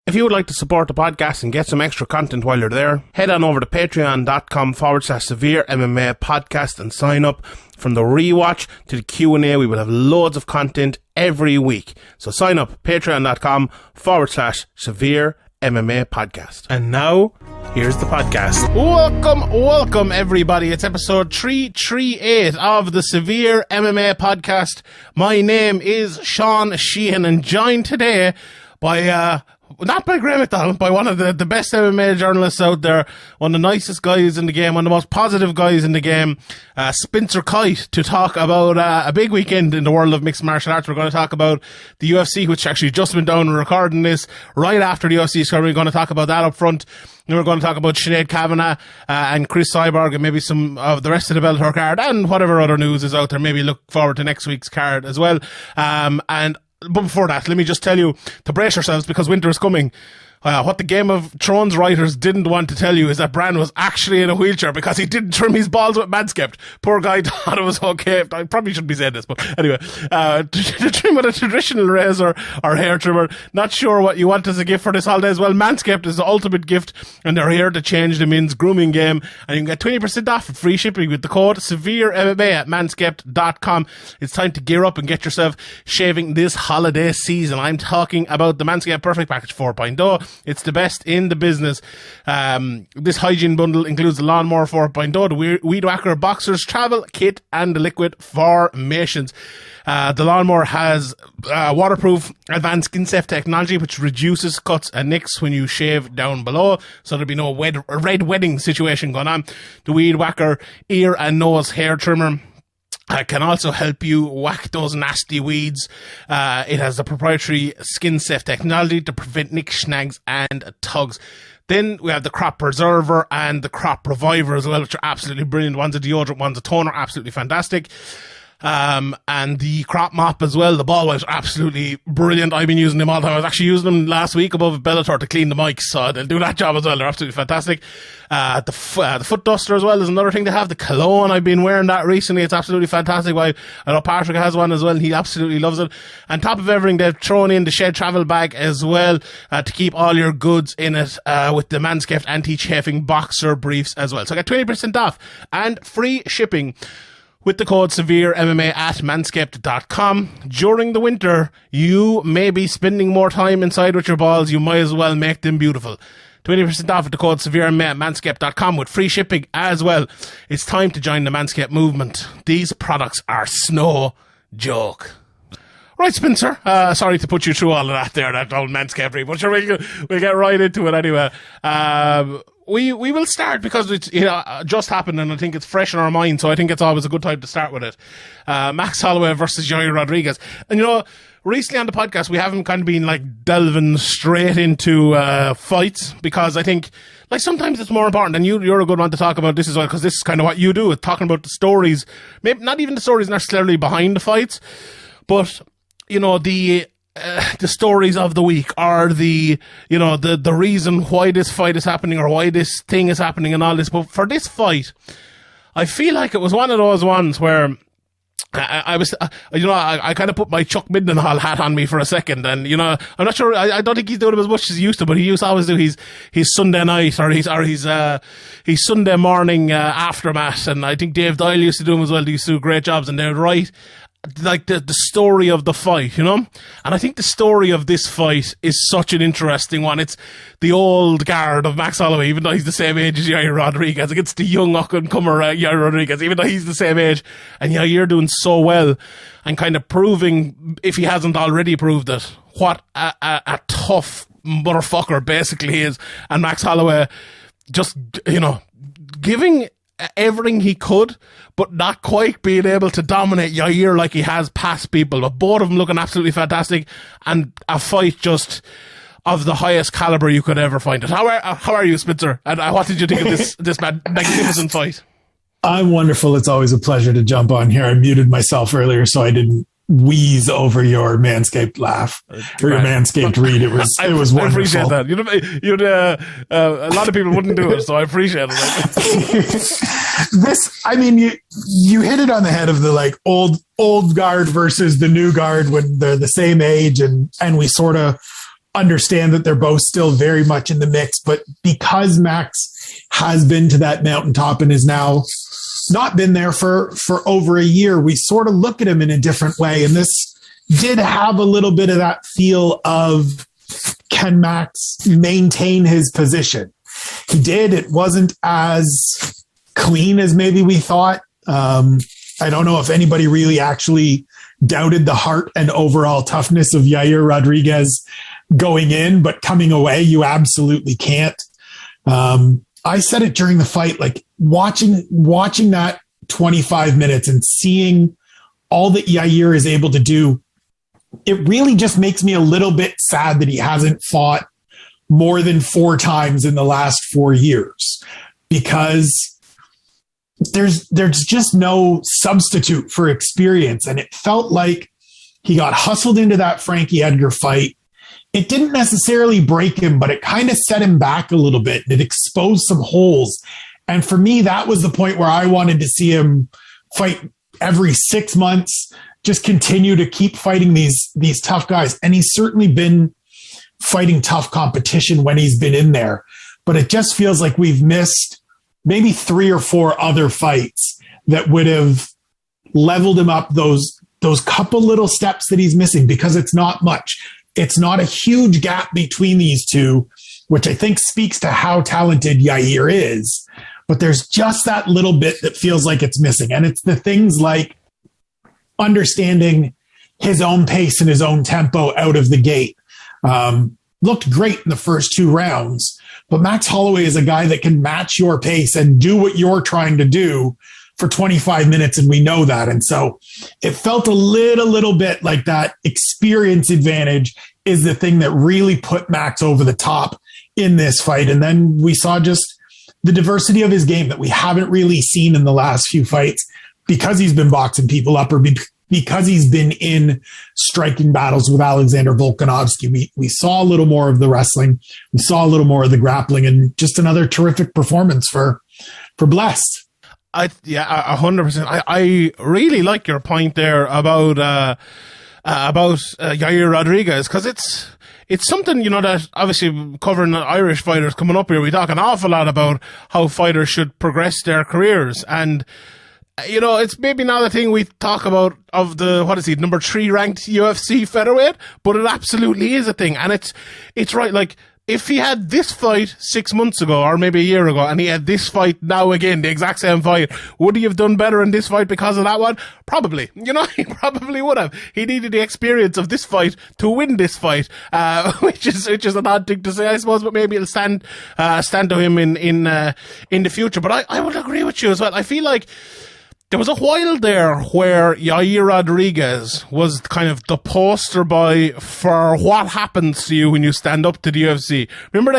If you would like to support the podcast and get some extra content while you're there, head on over to patreon.com/Severe MMA podcast and sign up. From the rewatch to the Q&A, we will have loads of content every week. So sign up, patreon.com/Severe MMA podcast. And now, here's the podcast. Welcome everybody. It's episode 338 of the Severe MMA podcast. My name is Sean Sheehan and joined today by, not by Graham McDonald, by one of the best MMA journalists out there, one of the nicest guys in the game, one of the most positive guys in the game, Spencer Kite, to talk about a big weekend in the world of mixed martial arts. We're going to talk about the UFC, which actually just went down and recording this right after the UFC, so we're going to talk about that up front. Then we're going to talk about Sinead, Kavanagh, and Chris Cyborg, and maybe some of the rest of the Bellator card, and whatever other news is out there. Maybe look forward to next week's card as well. But before that, let me just tell you to brace yourselves because winter is coming. What the Game of Thrones writers didn't want to tell you is that Bran was actually in a wheelchair because he didn't trim his balls with Manscaped. Poor guy thought it was okay. I probably shouldn't be saying this, but anyway, to trim with a traditional razor or hair trimmer. Not sure what you want as a gift for this holiday as well. Manscaped is the ultimate gift, and they're here to change the men's grooming game. And you can get 20% off with free shipping with the code SevereMMA at manscaped.com. It's time to gear up and get yourself shaving this holiday season. I'm talking about the Manscaped Perfect Package 4.0. It's the best in the business. This hygiene bundle includes the Lawnmower 4.0, the Weed Whacker Boxers Travel Kit, and the Liquid Formations. The Lawnmower has waterproof advanced skin safe technology, which reduces cuts and nicks when you shave down below, so there'll be no red wedding situation going on. The Weed Whacker ear and nose hair trimmer can also help you whack those nasty weeds. It has the proprietary skin safe technology to prevent nicks, snags, and tugs. Then we have the Crop Preserver and the Crop Reviver as well, which are absolutely brilliant. One's a deodorant, one's a toner, absolutely fantastic. And the Crop Mop as well, the ball wipes are absolutely brilliant. I've been using them all the time. I was actually using them last week above Bellator to clean the mics, so they'll do that job as well. They're absolutely fantastic. The foot duster as well is another thing they have. The cologne, I've been wearing that recently. It's absolutely fantastic. I know Patrick has one as well, and he absolutely loves it. On top of everything, they've thrown in the Shed travel bag as well, to keep all your goods in it, with the Manscaped anti-chafing boxer briefs as well. So get 20% off and free shipping with the code SevereMMA at manscaped.com. During the winter, you may be spending more time inside with your balls. You might as well make them beautiful. 20% off with the code SevereMMA at manscaped.com with free shipping as well. It's time to join the Manscaped movement. These products are no joke. Right, Spencer. Sorry to put you through all of that there, that old Manscaped, but sure, we'll get right into it anyway. We will start because it's just happened and I think it's fresh in our mind, so I think it's always a good time to start with it. Max Holloway versus Yair Rodriguez. And recently on the podcast we haven't kind of been like delving straight into fights because I think like sometimes it's more important, and you're a good one to talk about this as well because this is kind of what you do, talking about the stories, maybe not even the stories necessarily behind the fights, but the stories of the week are the reason why this fight is happening or why this thing is happening and all this. But for this fight, I feel like it was one of those ones where I kind of put my Chuck Mindenhall hat on me for a second, and I'm not sure. I don't think he's doing it as much as he used to, but he used to always do his Sunday night or his Sunday morning aftermath, and I think Dave Doyle used to do him as well. They used to do great jobs, and they would write like the story of the fight, and I think the story of this fight is such an interesting one. It's the old guard of Max Holloway, even though he's the same age as Yair Rodriguez, against the young up-and-comer Yair Rodriguez, even though he's the same age, and Yair doing so well and kind of proving, if he hasn't already proved it, what a tough motherfucker basically he is, and Max Holloway just giving everything he could, but not quite being able to dominate Yair like he has past people. But both of them looking absolutely fantastic, and a fight just of the highest caliber you could ever find it. How are you, Spencer? And what did you think of this magnificent fight? I'm wonderful. It's always a pleasure to jump on here. I muted myself earlier so I didn't wheeze over your Manscaped laugh or your Manscaped read. It was wonderful. I appreciate that. A lot of people wouldn't do it, so I appreciate it. You hit it on the head of the like old guard versus the new guard when they're the same age, and we sort of understand that they're both still very much in the mix. But because Max has been to that mountaintop and is now not been there for over a year, we sort of look at him in a different way. And this did have a little bit of that feel of, can Max maintain his position? He did. It wasn't as clean as maybe we thought. I don't know if anybody really actually doubted the heart and overall toughness of Yair Rodriguez going in, but coming away, you absolutely can't. I said it during the fight, like watching that 25 minutes and seeing all that Yair is able to do, it really just makes me a little bit sad that he hasn't fought more than 4 times in the last 4 years, because there's just no substitute for experience. And it felt like he got hustled into that Frankie Edgar fight. It didn't necessarily break him, but it kind of set him back a little bit. It exposed some holes. And for me, that was the point where I wanted to see him fight every 6 months, just continue to keep fighting these tough guys. And he's certainly been fighting tough competition when he's been in there. But it just feels like we've missed maybe 3 or 4 other fights that would have leveled him up those couple little steps that he's missing, because it's not much. It's not a huge gap between these two, which I think speaks to how talented Yair is. But there's just that little bit that feels like it's missing. And it's the things like understanding his own pace and his own tempo out of the gate. Looked great in the first 2 rounds, but Max Holloway is a guy that can match your pace and do what you're trying to do for 25 minutes. And we know that. And so it felt a little bit like that experience advantage is the thing that really put Max over the top in this fight. And then we saw just the diversity of his game that we haven't really seen in the last few fights, because he's been boxing people up, or because he's been in striking battles with Alexander Volkanovski. We saw a little more of the wrestling. We saw a little more of the grappling, and just another terrific performance for Bless. 100%. I really like your point there about Yair Rodriguez, because it's something, that obviously covering Irish fighters coming up here, we talk an awful lot about how fighters should progress their careers. And it's maybe not a thing we talk about of the, number 3 ranked UFC featherweight, but it absolutely is a thing. And it's right. Like, if he had this fight 6 months ago, or maybe a year ago, and he had this fight now again, the exact same fight, would he have done better in this fight because of that one? Probably. He probably would have. He needed the experience of this fight to win this fight, which is an odd thing to say, I suppose, but maybe it'll stand to him in the future. But I would agree with you as well. I feel like there was a while there where Yair Rodriguez was kind of the poster boy for what happens to you when you stand up to the UFC. Remember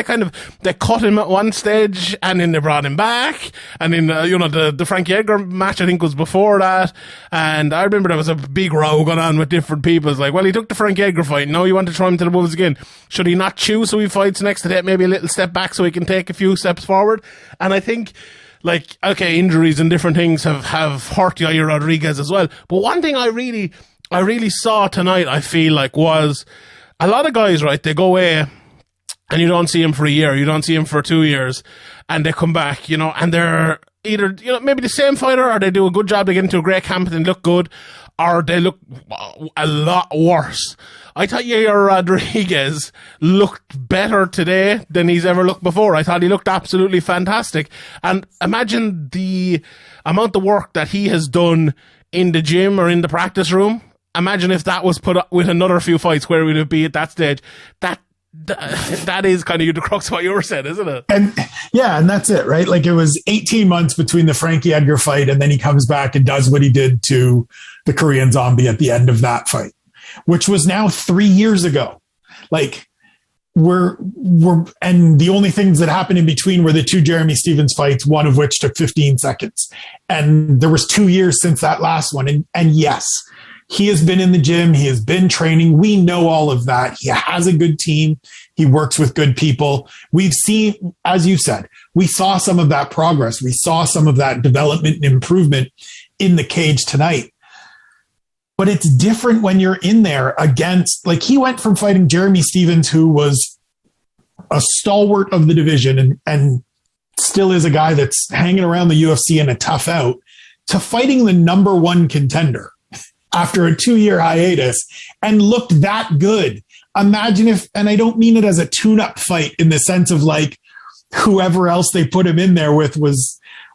they cut him at one stage and then they brought him back, and then the Frankie Edgar match I think was before that, and I remember there was a big row going on with different people. It's like, well, he took the Frankie Edgar fight, now you want to throw him to the wolves again. Should he not choose so he fights next to that, maybe a little step back so he can take a few steps forward? And I think, like, okay, injuries and different things have hurt Yair Rodriguez as well. But one thing I really saw tonight, I feel like, was a lot of guys, right, they go away and you don't see him for a year, you don't see him for 2 years, and they come back, and they're either, maybe the same fighter, or they do a good job, they get into a great camp and look good, or they look a lot worse. I thought Yair Rodriguez looked better today than he's ever looked before. I thought he looked absolutely fantastic. And imagine the amount of work that he has done in the gym or in the practice room. Imagine if that was put up with another few fights, where we would be at that stage. That is kind of the crux of what you were saying, isn't it? And that's it, right? Like, it was 18 months between the Frankie Edgar fight, and then he comes back and does what he did to the Korean Zombie at the end of that fight, which was now 3 years ago. Like, and the only things that happened in between were the 2 Jeremy Stephens fights, one of which took 15 seconds. And there was 2 years since that last one. And yes, he has been in the gym. He has been training. We know all of that. He has a good team. He works with good people. We've seen, as you said, we saw some of that progress. We saw some of that development and improvement in the cage tonight. But it's different when you're in there against, like, he went from fighting Jeremy Stevens, who was a stalwart of the division and still is a guy that's hanging around the UFC in a tough out, to fighting the number one contender after a 2-year hiatus and looked that good. Imagine if, and I don't mean it as a tune-up fight in the sense of like whoever else they put him in there with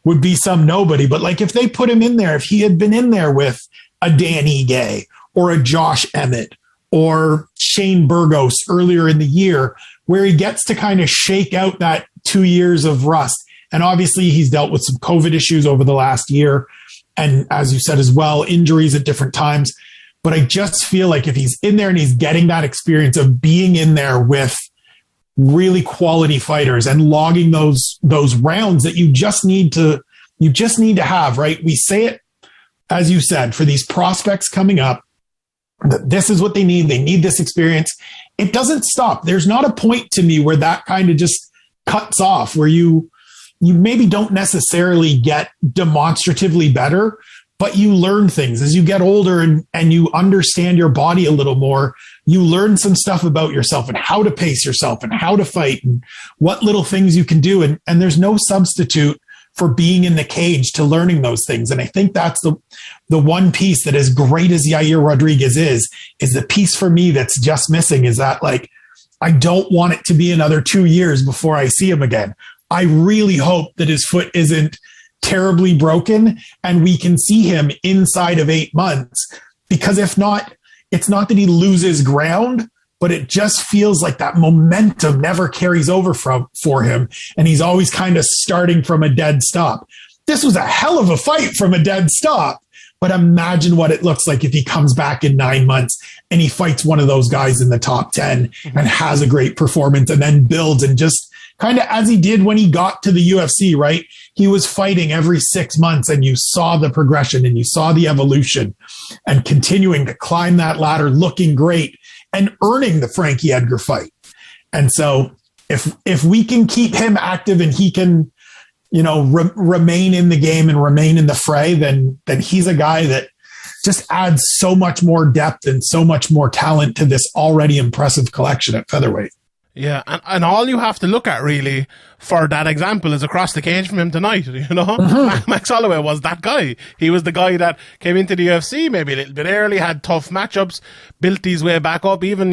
would be some nobody, but like if they put him in there, if he had been in there with a Danny Gay or a Josh Emmett or Shane Burgos earlier in the year, where he gets to kind of shake out that 2 years of rust. And obviously he's dealt with some COVID issues over the last year. And as you said as well, injuries at different times. But I just feel like if he's in there and he's getting that experience of being in there with really quality fighters and logging those rounds that you just need to have, right? We say it, as you said, for these prospects coming up, that this is what they need. They need this experience. It doesn't stop. There's not a point to me where that kind of just cuts off, where you maybe don't necessarily get demonstratively better, but you learn things as you get older and you understand your body a little more. You learn some stuff about yourself and how to pace yourself and how to fight and what little things you can do. And there's no substitute for being in the cage to learning those things. And I think that's the one piece that, as great as Yair Rodriguez is the piece for me that's just missing, is that, like, I don't want it to be another 2 years before I see him again. I really hope that his foot isn't terribly broken and we can see him inside of 8 months, because if not, it's not that he loses ground, but it just feels like that momentum never carries over for him. And he's always kind of starting from a dead stop. This was a hell of a fight from a dead stop, but imagine what it looks like if he comes back in 9 months and he fights one of those guys in the top 10 and has a great performance and then builds, and just kind of as he did when he got to the UFC, right? He was fighting every 6 months and you saw the progression and you saw the evolution and continuing to climb that ladder, looking great and earning the Frankie Edgar fight. And so if we can keep him active and he can, remain in the game and remain in the fray, then he's a guy that just adds so much more depth and so much more talent to this already impressive collection at featherweight. Yeah, and all you have to look at really for that example is across the cage from him tonight, Mm-hmm. Max Holloway was that guy. He was the guy that came into the UFC maybe a little bit early, had tough matchups, built his way back up, even,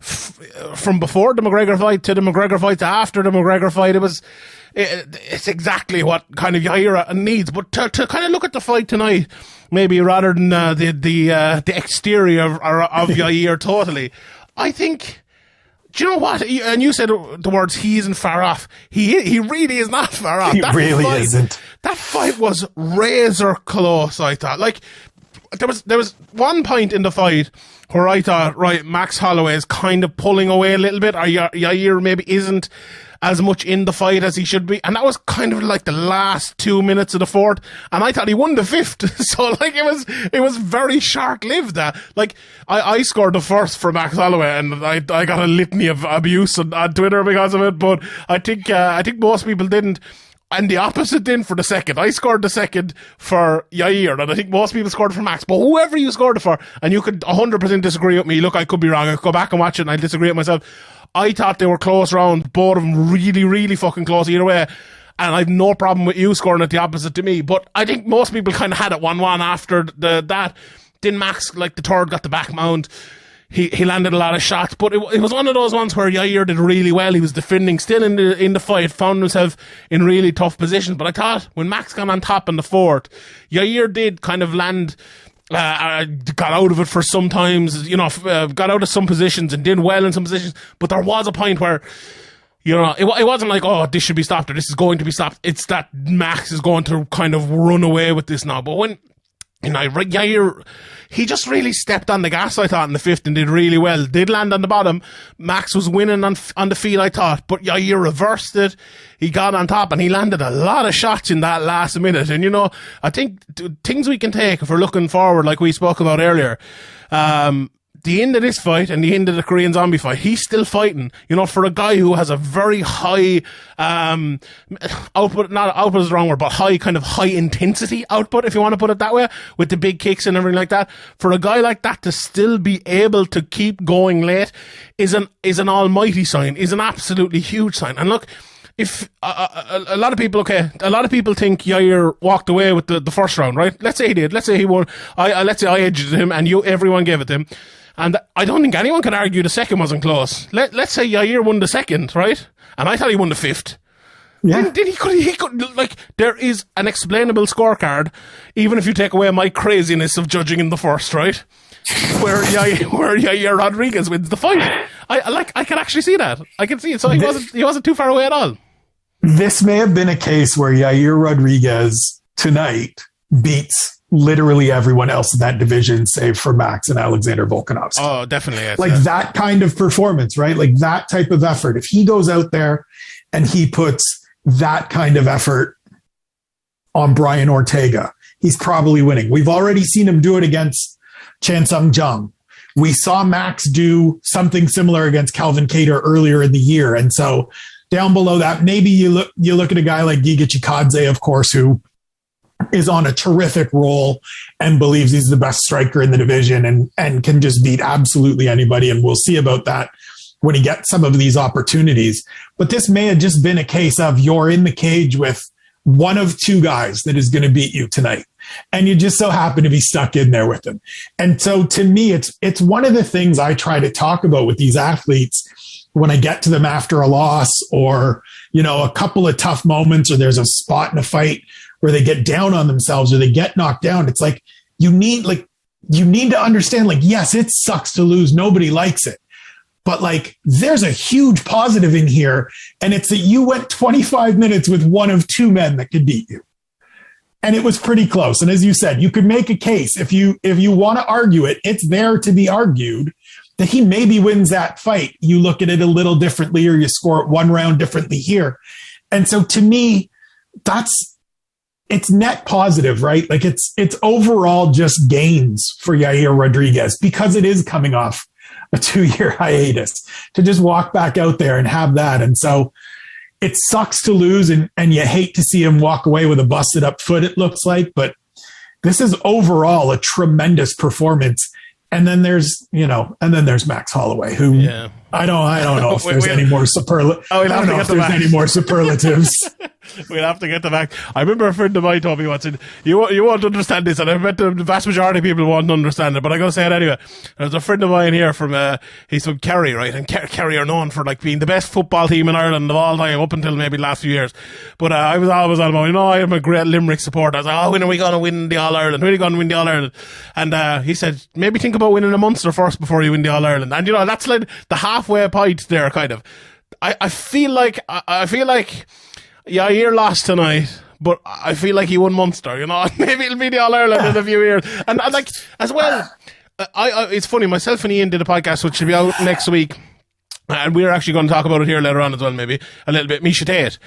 from before the McGregor fight to the McGregor fight to after the McGregor fight. It's exactly what kind of Yair needs. But to kind of look at the fight tonight, maybe rather than the exterior of Yair totally, I think, do you know what? And you said the words, he isn't far off. He really is not far off. He really isn't. That fight was razor close, I thought. Like, there was one point in the fight where I thought, right, Max Holloway is kind of pulling away a little bit, or Yair maybe isn't as much in the fight as he should be. And that was kind of like the last 2 minutes of the fourth. And I thought he won the fifth. So like it was very short-lived. Like I scored the first for Max Holloway and I got a litany of abuse on Twitter because of it. But I think most people didn't. And the opposite did for the second. I scored the second for Yair, and I think most people scored for Max. But whoever you scored it for, and you could 100% disagree with me. Look, I could be wrong. I could go back and watch it and I'll disagree with myself. I thought they were close rounds, both of them really, really fucking close either way. And I've no problem with you scoring it the opposite to me. But I think most people kind of had it 1-1 after that. Then Max, like the third, got the back mount. He landed a lot of shots, but it was one of those ones where Yair did really well. He was defending still in the fight, found himself in really tough positions. But I thought when Max got on top in the fourth, Yair did kind of land, got out of it for sometimes, got out of some positions and did well in some positions. But there was a point where, it wasn't like, oh, this should be stopped or this is going to be stopped. It's that Max is going to kind of run away with this now. But when, Yair, he just really stepped on the gas, I thought, in the fifth and did really well. Did land on the bottom. Max was winning on the feet, I thought, but Yair reversed it. He got on top and he landed a lot of shots in that last minute. And, I think things we can take if we're looking forward, like we spoke about earlier, the end of this fight and the end of the Korean zombie fight, he's still fighting. You know, for a guy who has a very high output, not output is the wrong word, but high intensity output, if you want to put it that way, with the big kicks and everything like that. For a guy like that to still be able to keep going late is an almighty sign, is an absolutely huge sign. And look, if a lot of people think Yair walked away with the first round, right? Let's say he did. Let's say he won. Let's say I edged him and everyone gave it to him. And I don't think anyone can argue the second wasn't close. Let's say Yair won the second, right? And I thought he won the fifth. Yeah. He could, like, there is an explainable scorecard, even if you take away my craziness of judging in the first, right? where Yair Rodriguez wins the fight. I can actually see that. I can see it. So he wasn't too far away at all. This may have been a case where Yair Rodriguez tonight beats literally everyone else in that division, save for Max and Alexander Volkanovski. Oh, definitely. Yes, like that kind of performance, right? Like that type of effort. If he goes out there and he puts that kind of effort on Brian Ortega, he's probably winning. We've already seen him do it against Chan Sung Jung. We saw Max do something similar against Calvin Kattar earlier in the year. And so down below that, maybe you look at a guy like Giga Chikadze, of course, who is on a terrific roll and believes he's the best striker in the division and can just beat absolutely anybody. And we'll see about that when he gets some of these opportunities. But this may have just been a case of you're in the cage with one of two guys that is going to beat you tonight. And you just so happen to be stuck in there with them. And so to me, it's one of the things I try to talk about with these athletes when I get to them after a loss or, you know, a couple of tough moments or there's a spot in a fight where they get down on themselves or they get knocked down. It's like, you need to understand, like, yes, it sucks to lose. Nobody likes it. But like, there's a huge positive in here. And it's that you went 25 minutes with one of two men that could beat you. And it was pretty close. And as you said, you could make a case if you want to argue it, it's there to be argued that he maybe wins that fight. You look at it a little differently or you score it one round differently here. And so to me, it's net positive, right? Like it's overall just gains for Yair Rodriguez because it is coming off a 2-year hiatus to just walk back out there and have that. And so it sucks to lose and you hate to see him walk away with a busted up foot, it looks like, but this is overall a tremendous performance. And then there's Max Holloway, who I don't know if there's any more superlatives. I don't know if there's any more superlatives. We'll have to get them back. I remember a friend of mine told me once, you won't understand this, and I bet the vast majority of people won't understand it, but I'm going to say it anyway. There's a friend of mine here he's from Kerry, right? And Kerry are known for like being the best football team in Ireland of all time, up until maybe the last few years. But I was always on about, I am a great Limerick supporter. I was like, when are we going to win the All-Ireland? When are we going to win the All-Ireland? And he said, maybe think about winning a Munster first before you win the All-Ireland. And that's like the halfway point there, kind of. I feel like Yair lost tonight, but I feel like he won Munster, maybe it'll be the All-Ireland in a few years. And like, as well, it's funny, myself and Ian did a podcast which should be out next week, and we're actually going to talk about it here later on as well, maybe, a little bit. Misha Tate.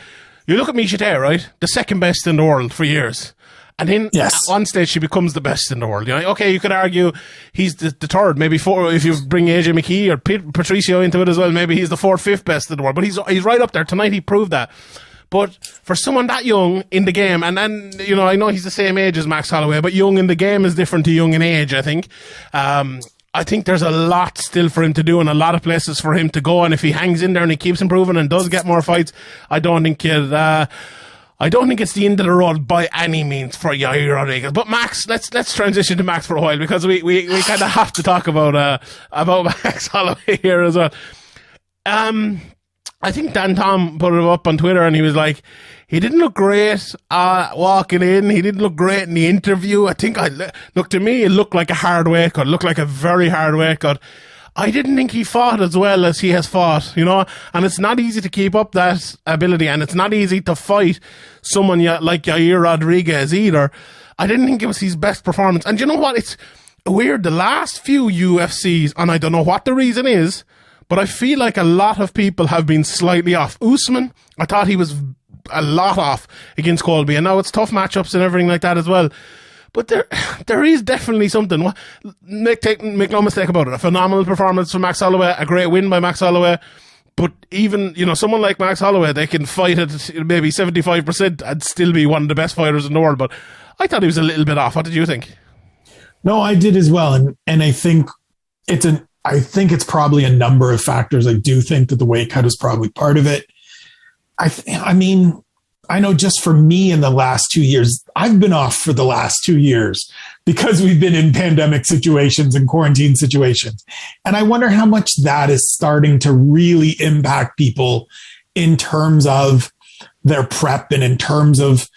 You look at Misha Tate, right? The second best in the world for years. And then at one stage she becomes the best in the world. Okay, you could argue he's the third, maybe fourth, if you bring AJ McKee or Patricio into it as well, maybe he's the fourth, fifth best in the world. But he's right up there. Tonight he proved that. But for someone that young in the game, and I know he's the same age as Max Holloway, but young in the game is different to young in age, I think. I think there's a lot still for him to do and a lot of places for him to go. And if he hangs in there and he keeps improving and does get more fights, I don't think it's the end of the road by any means for Yair Rodriguez. But Max, let's transition to Max for a while, because we kind of have to talk about Max Holloway here as well. I think Dan Tom put it up on Twitter and he was like, he didn't look great walking in. He didn't look great in the interview. I think to me, it looked like a hard weight cut. It looked like a very hard weight cut. I didn't think he fought as well as he has fought, and it's not easy to keep up that ability, and it's not easy to fight someone like Yair Rodriguez either. I didn't think it was his best performance. And you know what? It's weird. The last few UFCs, and I don't know what the reason is, but I feel like a lot of people have been slightly off. Usman, I thought he was a lot off against Colby, and now it's tough matchups and everything like that as well. But there is definitely something. Make no mistake about it. A phenomenal performance from Max Holloway, a great win by Max Holloway. But even, someone like Max Holloway, they can fight at maybe 75% and still be one of the best fighters in the world. But I thought he was a little bit off. What did you think? No, I did as well. And I think it's probably a number of factors. I do think that the weight cut is probably part of it. I mean, I know just for me in the last 2 years, I've been off for the last 2 years because we've been in pandemic situations and quarantine situations. And I wonder how much that is starting to really impact people in terms of their prep and in terms of,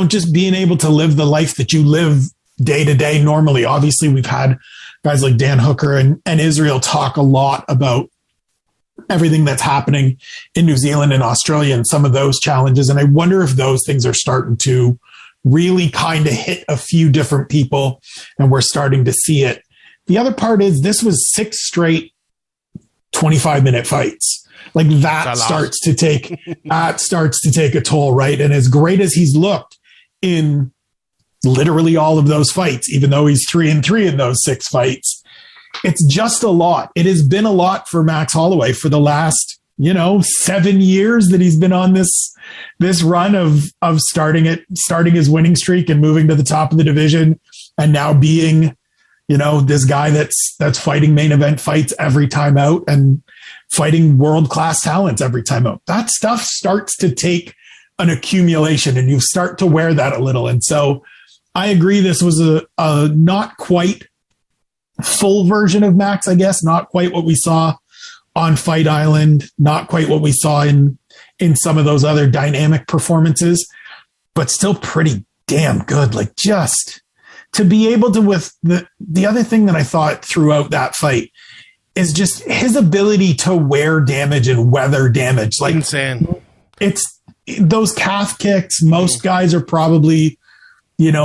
just being able to live the life that you live day to day normally. Obviously, we've had guys like Dan Hooker and Israel talk a lot about everything that's happening in New Zealand and Australia and some of those challenges. And I wonder if those things are starting to really kind of hit a few different people and we're starting to see it. The other part is this was 6 straight 25-minute fights. Like that starts to take a toll, right? And as great as he's looked in literally all of those fights, even though he's 3-3 in those 6 fights, it's just a lot. It has been a lot for Max Holloway for the last, 7 years that he's been on this run of starting his winning streak and moving to the top of the division and now being, this guy that's fighting main event fights every time out and fighting world-class talents every time out. That stuff starts to take an accumulation and you start to wear that a little. And so I agree this was a not quite full version of Max, I guess, not quite what we saw on Fight Island, not quite what we saw in some of those other dynamic performances, but still pretty damn good. Like just to be able to, with the other thing that I thought throughout that fight is just his ability to wear damage and weather damage. Like insane. It's those calf kicks. Most guys are probably,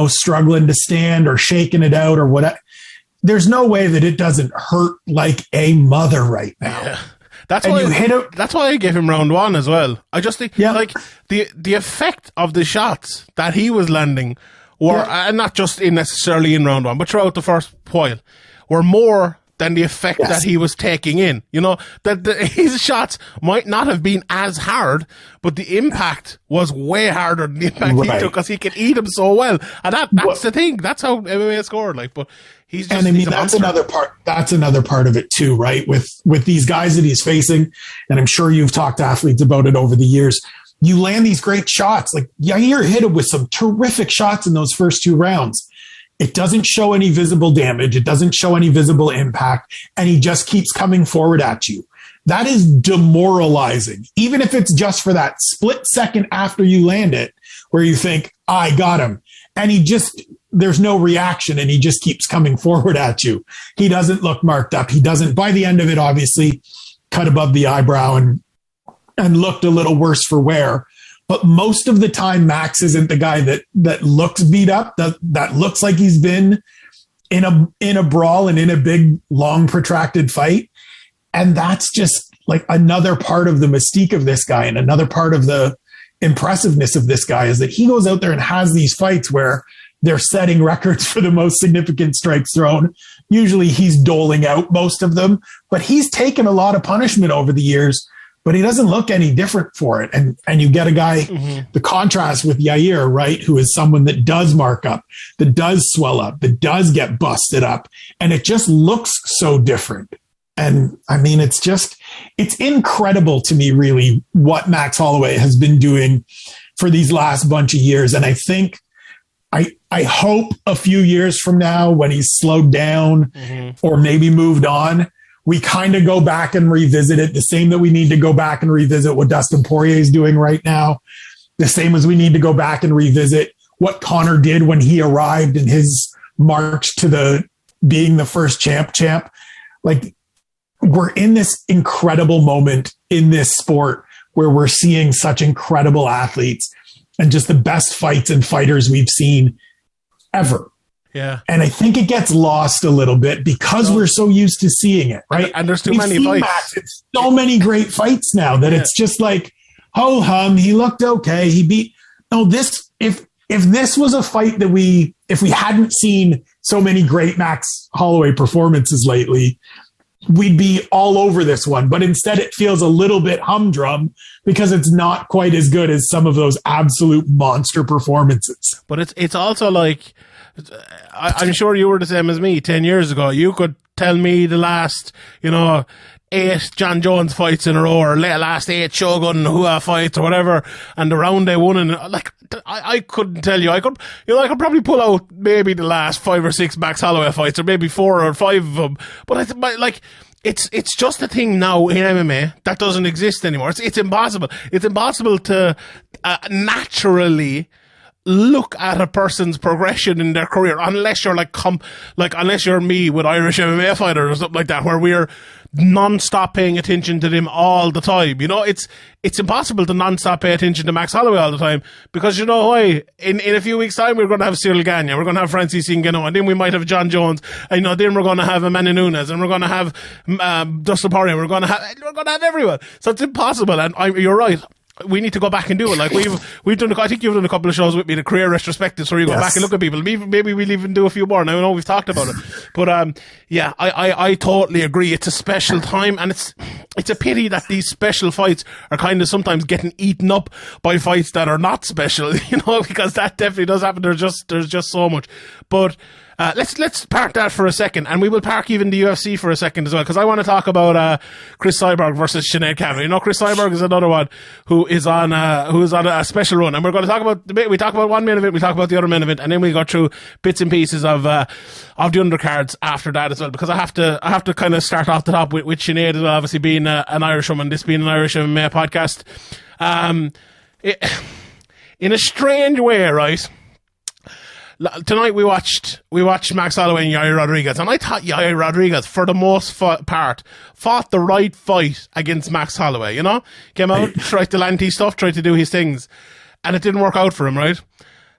struggling to stand or shaking it out or whatever. There's no way that it doesn't hurt like a mother right now. Yeah. That's why I gave him round 1 as well. I just think like the effect of the shots that he was landing were, and not just necessarily in round 1, but throughout the first while, were more than the effect that he was taking in. That his shots might not have been as hard, but the impact was way harder than the impact he took because he could eat them so well. And that's the thing. That's how MMA scored. Like, but he's just, that's another part. That's another part of it too, right? With these guys that he's facing, and I'm sure you've talked to athletes about it over the years. You land these great shots. Like Yair hit him with some terrific shots in those first 2 rounds. It doesn't show any visible damage. It doesn't show any visible impact. And he just keeps coming forward at you. That is demoralizing. Even if it's just for that split second after you land it, where you think, I got him. And there's no reaction and he just keeps coming forward at you. He doesn't look marked up. He doesn't, by the end of it, obviously cut above the eyebrow and looked a little worse for wear. But most of the time, Max isn't the guy that looks beat up, that looks like he's been in a brawl and in a big, long, protracted fight. And that's just like another part of the mystique of this guy and another part of the impressiveness of this guy is that he goes out there and has these fights where they're setting records for the most significant strikes thrown. Usually he's doling out most of them, but he's taken a lot of punishment over the years. But he doesn't look any different for it. And you get a guy, the contrast with Yair, right, who is someone that does mark up, that does swell up, that does get busted up. And it just looks so different. And I mean, it's incredible to me, really, what Max Holloway has been doing for these last bunch of years. And I think, I hope a few years from now, when he's slowed down or maybe moved on, we kind of go back and revisit it, the same that we need to go back and revisit what Dustin Poirier is doing right now, the same as we need to go back and revisit what Conor did when he arrived in his march to being the first champ. Like, we're in this incredible moment in this sport where we're seeing such incredible athletes and just the best fights and fighters we've seen ever. Yeah. And I think it gets lost a little bit because we're so used to seeing it, right? And there's too many fights. Max, it's so many great fights now that it's just like, ho hum, he looked okay. He beat. No, this, if if this was a fight that if we hadn't seen so many great Max Holloway performances lately, we'd be all over this one. But instead it feels a little bit humdrum because it's not quite as good as some of those absolute monster performances. But it's also like, I'm sure you were the same as me 10 years ago. You could tell me the last, 8 John Jones fights in a row, or last 8 Shogun Hua fights or whatever, and the round they won, and like I couldn't tell you. I could probably pull out maybe the last 5 or 6 Max Holloway fights, or maybe 4 or 5 of them. But it's just a thing now in MMA that doesn't exist anymore. It's impossible. It's impossible to naturally look at a person's progression in their career unless you're unless you're me with Irish MMA fighters or something like that, where we're non-stop paying attention to them all the time. It's impossible to non-stop pay attention to Max Holloway all the time, because in a few weeks' time we're going to have Cyril Gagnon, we're going to have Francis Ngannou, and then we might have John Jones, and then we're going to have Amanda Nunes, and we're going to have Dustin Poirier, we're going to have everyone. So it's impossible, and you're right. We need to go back and do it. Like we've done. I think you've done a couple of shows with me, the career retrospectives, where you go back and look at people. Maybe we'll even do a few more. Now I know we've talked about it, but I totally agree. It's a special time, and it's a pity that these special fights are kind of sometimes getting eaten up by fights that are not special. Because that definitely does happen. There's just so much, but. Let's park that for a second, and we will park even the UFC for a second as well, because I want to talk about Chris Cyborg versus Sinead Kavanagh. Chris Cyborg is another one who is on a special run, and we're going to talk about we talk about one main event, we talk about the other main event, and then we go through bits and pieces of the undercards after that as well, because I have to kind of start off the top with Sinead as well, obviously being an Irish woman, this being an Irish MMA podcast. In a strange way, right? Tonight we watched Max Holloway and Yair Rodriguez, and I thought Yair Rodriguez, for the most part, fought the right fight against Max Holloway. Came out, tried to land his stuff, tried to do his things, and it didn't work out for him, right?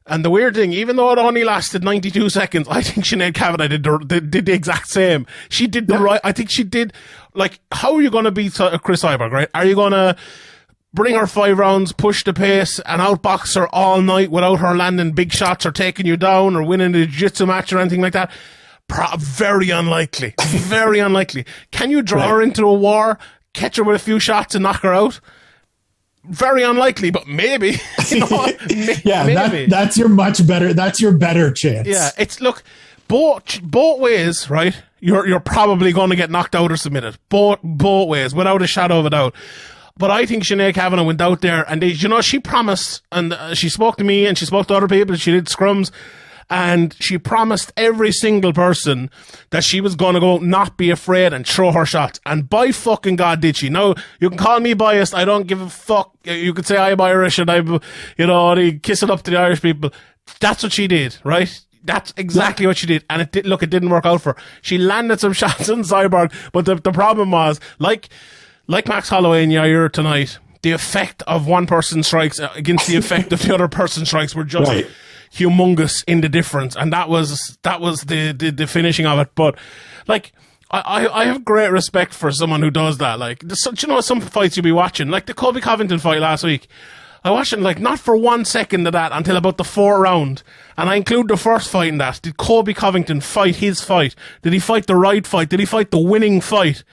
And the weird thing, even though it only lasted 92 seconds, I think Sinead Kavanagh did the exact same. She did the right. I think she did. Like, how are you going to beat Chris Cyborg, right? Are you going to bring her 5 rounds, push the pace, and outbox her all night without her landing big shots or taking you down or winning the jiu-jitsu match or anything like that? Very unlikely. Very unlikely. Can you draw her into a war, catch her with a few shots and knock her out? Very unlikely, but maybe. Maybe. That's your better chance. Yeah, it's look, both ways, right? You're probably going to get knocked out or submitted. Both ways, without a shadow of a doubt. But I think Sinead Kavanagh went out there and she promised, and she spoke to me and she spoke to other people, she did scrums, and she promised every single person that she was going to go not be afraid and throw her shots. And by fucking God did she. Now, you can call me biased, I don't give a fuck. You could say I'm Irish and I'm, kiss it up to the Irish people. That's what she did, right? That's exactly what she did. And it didn't work out for her. She landed some shots in Cyborg, but the problem was, like Max Holloway and Yair tonight, the effect of one person's strikes against the effect of the other person's strikes were just humongous in the difference, and that was the finishing of it. But like, I have great respect for someone who does that. Like, some fights you'll be watching, like the Colby Covington fight last week. I watched it like not for 1 second of that until about the 4th round, and I include the first fight in that. Did Colby Covington fight his fight? Did he fight the right fight? Did he fight the winning fight?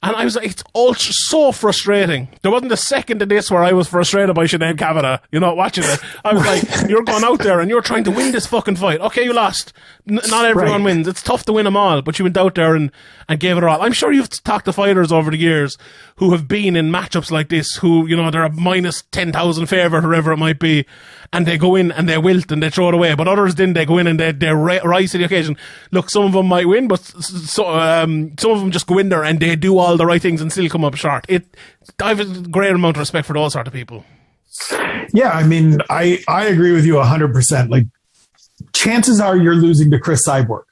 And I was like, it's all so frustrating. There wasn't a second of this where I was frustrated by Sinead Kavanagh, watching it. I was like, you're going out there and you're trying to win this fucking fight. Okay, you lost. Not everyone wins. It's tough to win them all, but you went out there and gave it all. I'm sure you've talked to fighters over the years who have been in matchups like this, who, they're a minus 10,000 favourite, whoever it might be, and they go in and they wilt and they throw it away. But others didn't. They go in and they rise to the occasion. Look, some of them might win, but some of them just go in there and they do all the right things and still come up short. I have a great amount of respect for those sort of people. Yeah, I mean, I agree with you 100%. Like, chances are you're losing to Chris Cyborg.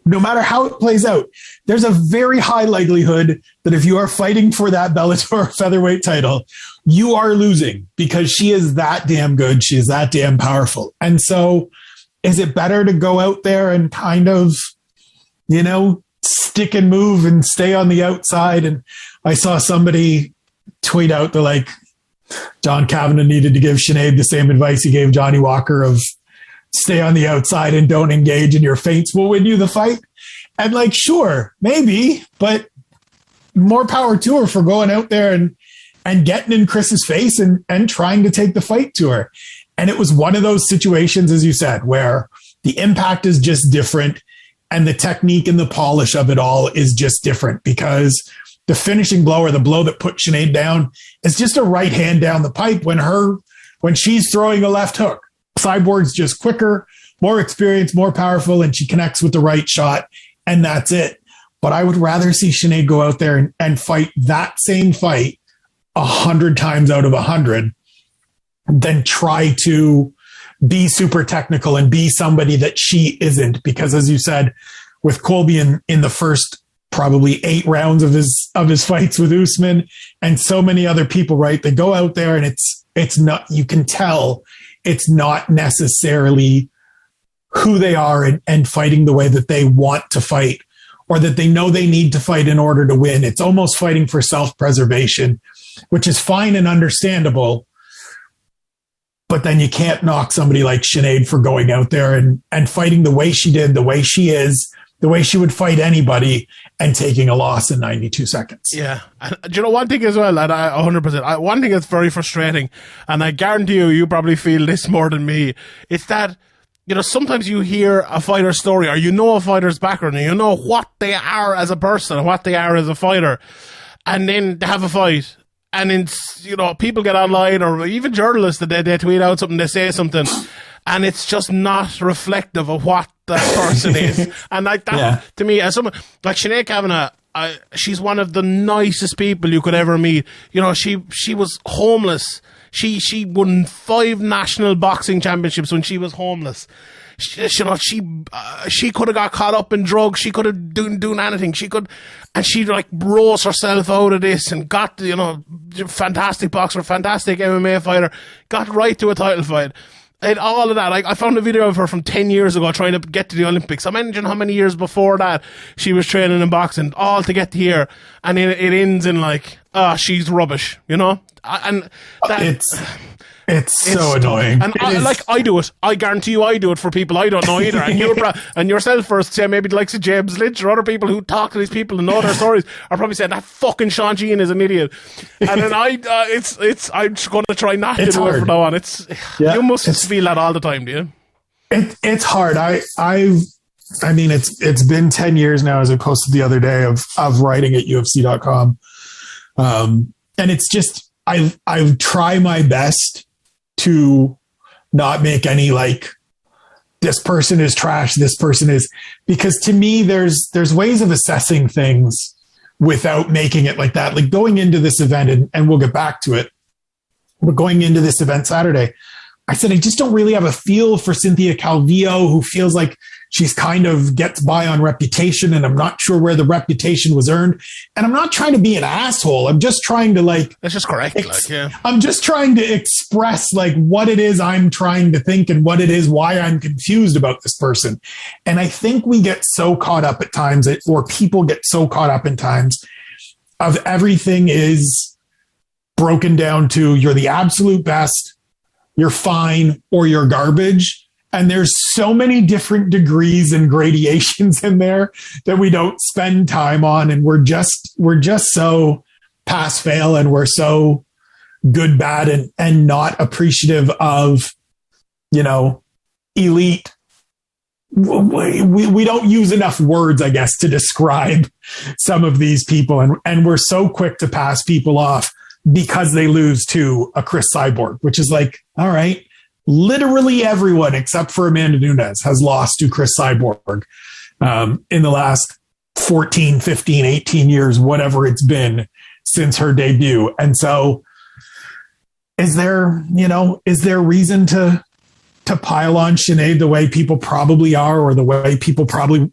No matter how it plays out, there's a very high likelihood that if you are fighting for that Bellator featherweight title, you are losing, because she is that damn good. She is that damn powerful. And so is it better to go out there and kind of, stick and move and stay on the outside? And I saw somebody tweet out, they're like, John Kavanagh needed to give Sinead the same advice he gave Johnny Walker of stay on the outside and don't engage, and your feints will win you the fight. And like, sure, maybe, but more power to her for going out there and getting in Chris's face and trying to take the fight to her. And it was one of those situations, as you said, where the impact is just different and the technique and the polish of it all is just different, because the finishing blow, or the blow that put Sinead down, is just a right hand down the pipe when she's throwing a left hook. Cyborg's just quicker, more experienced, more powerful, and she connects with the right shot, and that's it. But I would rather see Sinead go out there and fight that same fight 100 times out of 100 than try to be super technical and be somebody that she isn't. Because as you said, with Colby in the first probably 8 rounds of his fights with Usman and so many other people, right? They go out there and it's not, you can tell it's not necessarily who they are and fighting the way that they want to fight, or that they know they need to fight in order to win. It's almost fighting for self-preservation, which is fine and understandable. But then you can't knock somebody like Sinead for going out there and fighting the way she did, the way she is, the way she would fight anybody, and taking a loss in 92 seconds. Yeah. And, do you know one thing as well, and 100%, one thing that's very frustrating, and I guarantee you probably feel this more than me, it's that, you know, sometimes you hear a fighter's story, or you know a fighter's background, and you know what they are as a person and what they are as a fighter, and then they have a fight. And then, you know, people get online, or even journalists, that they tweet out something, they say something, and it's just not reflective of what that person is. And like that, to me, as someone like Sinead Kavanagh, she's one of the nicest people you could ever meet. You know, she was homeless. She won 5 national boxing championships when she was homeless. You know, she could have got caught up in drugs. She could have doing anything. And she like rose herself out of this and got, you know, fantastic boxer, fantastic MMA fighter, got right to a title fight. And all of that. Like, I found a video of her from 10 years ago trying to get to the Olympics. Imagine how many years before that she was training in boxing, all to get to here. And it ends in like, she's rubbish, you know? And that, it's so annoying. And I do it. I guarantee you I do it for people I don't know either. And you and yourself first, say maybe the likes of James Lynch or other people who talk to these people and know their stories are probably saying that fucking Sean Jean is an idiot. And then I'm just going to try not to do it from now on. You must feel that all the time, do you? It's hard. I mean, it's been 10 years now, as I posted the other day, of writing at UFC.com. And it's just, I try my best to not make any like, this person is trash, this person is, because to me, there's ways of assessing things without making it like that. Like going into this event, and we'll get back to it, but going into this event Saturday, I said, I just don't really have a feel for Cynthia Calvillo, who feels like she's kind of gets by on reputation, and I'm not sure where the reputation was earned. And I'm not trying to be an asshole. I'm just trying to like... That's just correct. I'm just trying to express like what it is I'm trying to think and what it is, why I'm confused about this person. And I think we get so caught up at times, or people get so caught up in times, of everything is broken down to you're the absolute best, you're fine, or you're garbage. And there's so many different degrees and gradations in there that we don't spend time on. And we're just so pass fail, and we're so good, bad, and not appreciative of, you know, elite. We don't use enough words, I guess, to describe some of these people. And we're so quick to pass people off because they lose to a Chris Cyborg, which is like, all right, literally everyone except for Amanda Nunes has lost to Chris Cyborg in the last 14, 15, 18 years, whatever it's been since her debut. And so is there reason to pile on Sinead the way people probably are, or the way people probably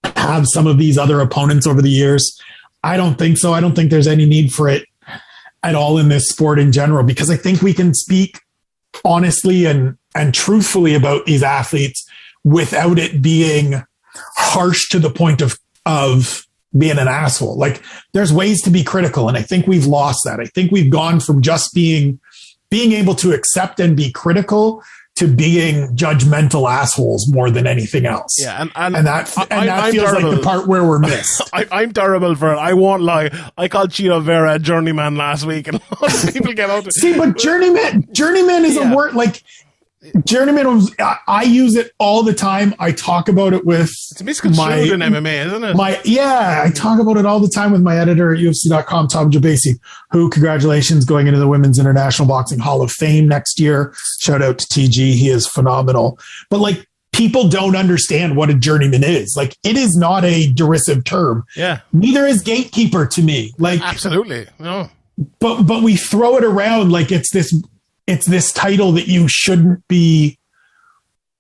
have some of these other opponents over the years? I don't think so. I don't think there's any need for it at all in this sport in general, because I think we can speak honestly and truthfully about these athletes without it being harsh to the point of being an asshole. Like, there's ways to be critical, and I think we've lost that. I think we've gone from just being able to accept and be critical to being judgmental assholes more than anything else. Yeah, and that feels like the part where we're missed. I'm terrible for it. I won't lie. I called Vieira a journeyman last week, and a lot of people get out to see. But journeyman is a word like. Journeyman, I use it all the time. I talk about it with it's misconstrued in MMA, isn't it? I talk about it all the time with my editor at UFC.com, Tom Jabasi, who, congratulations, going into the Women's International Boxing Hall of Fame next year. Shout out to TG. He is phenomenal. But like, people don't understand what a journeyman is. Like, it is not a derisive term. Yeah. Neither is gatekeeper to me. Like, absolutely. No. But we throw it around like it's this title that you shouldn't be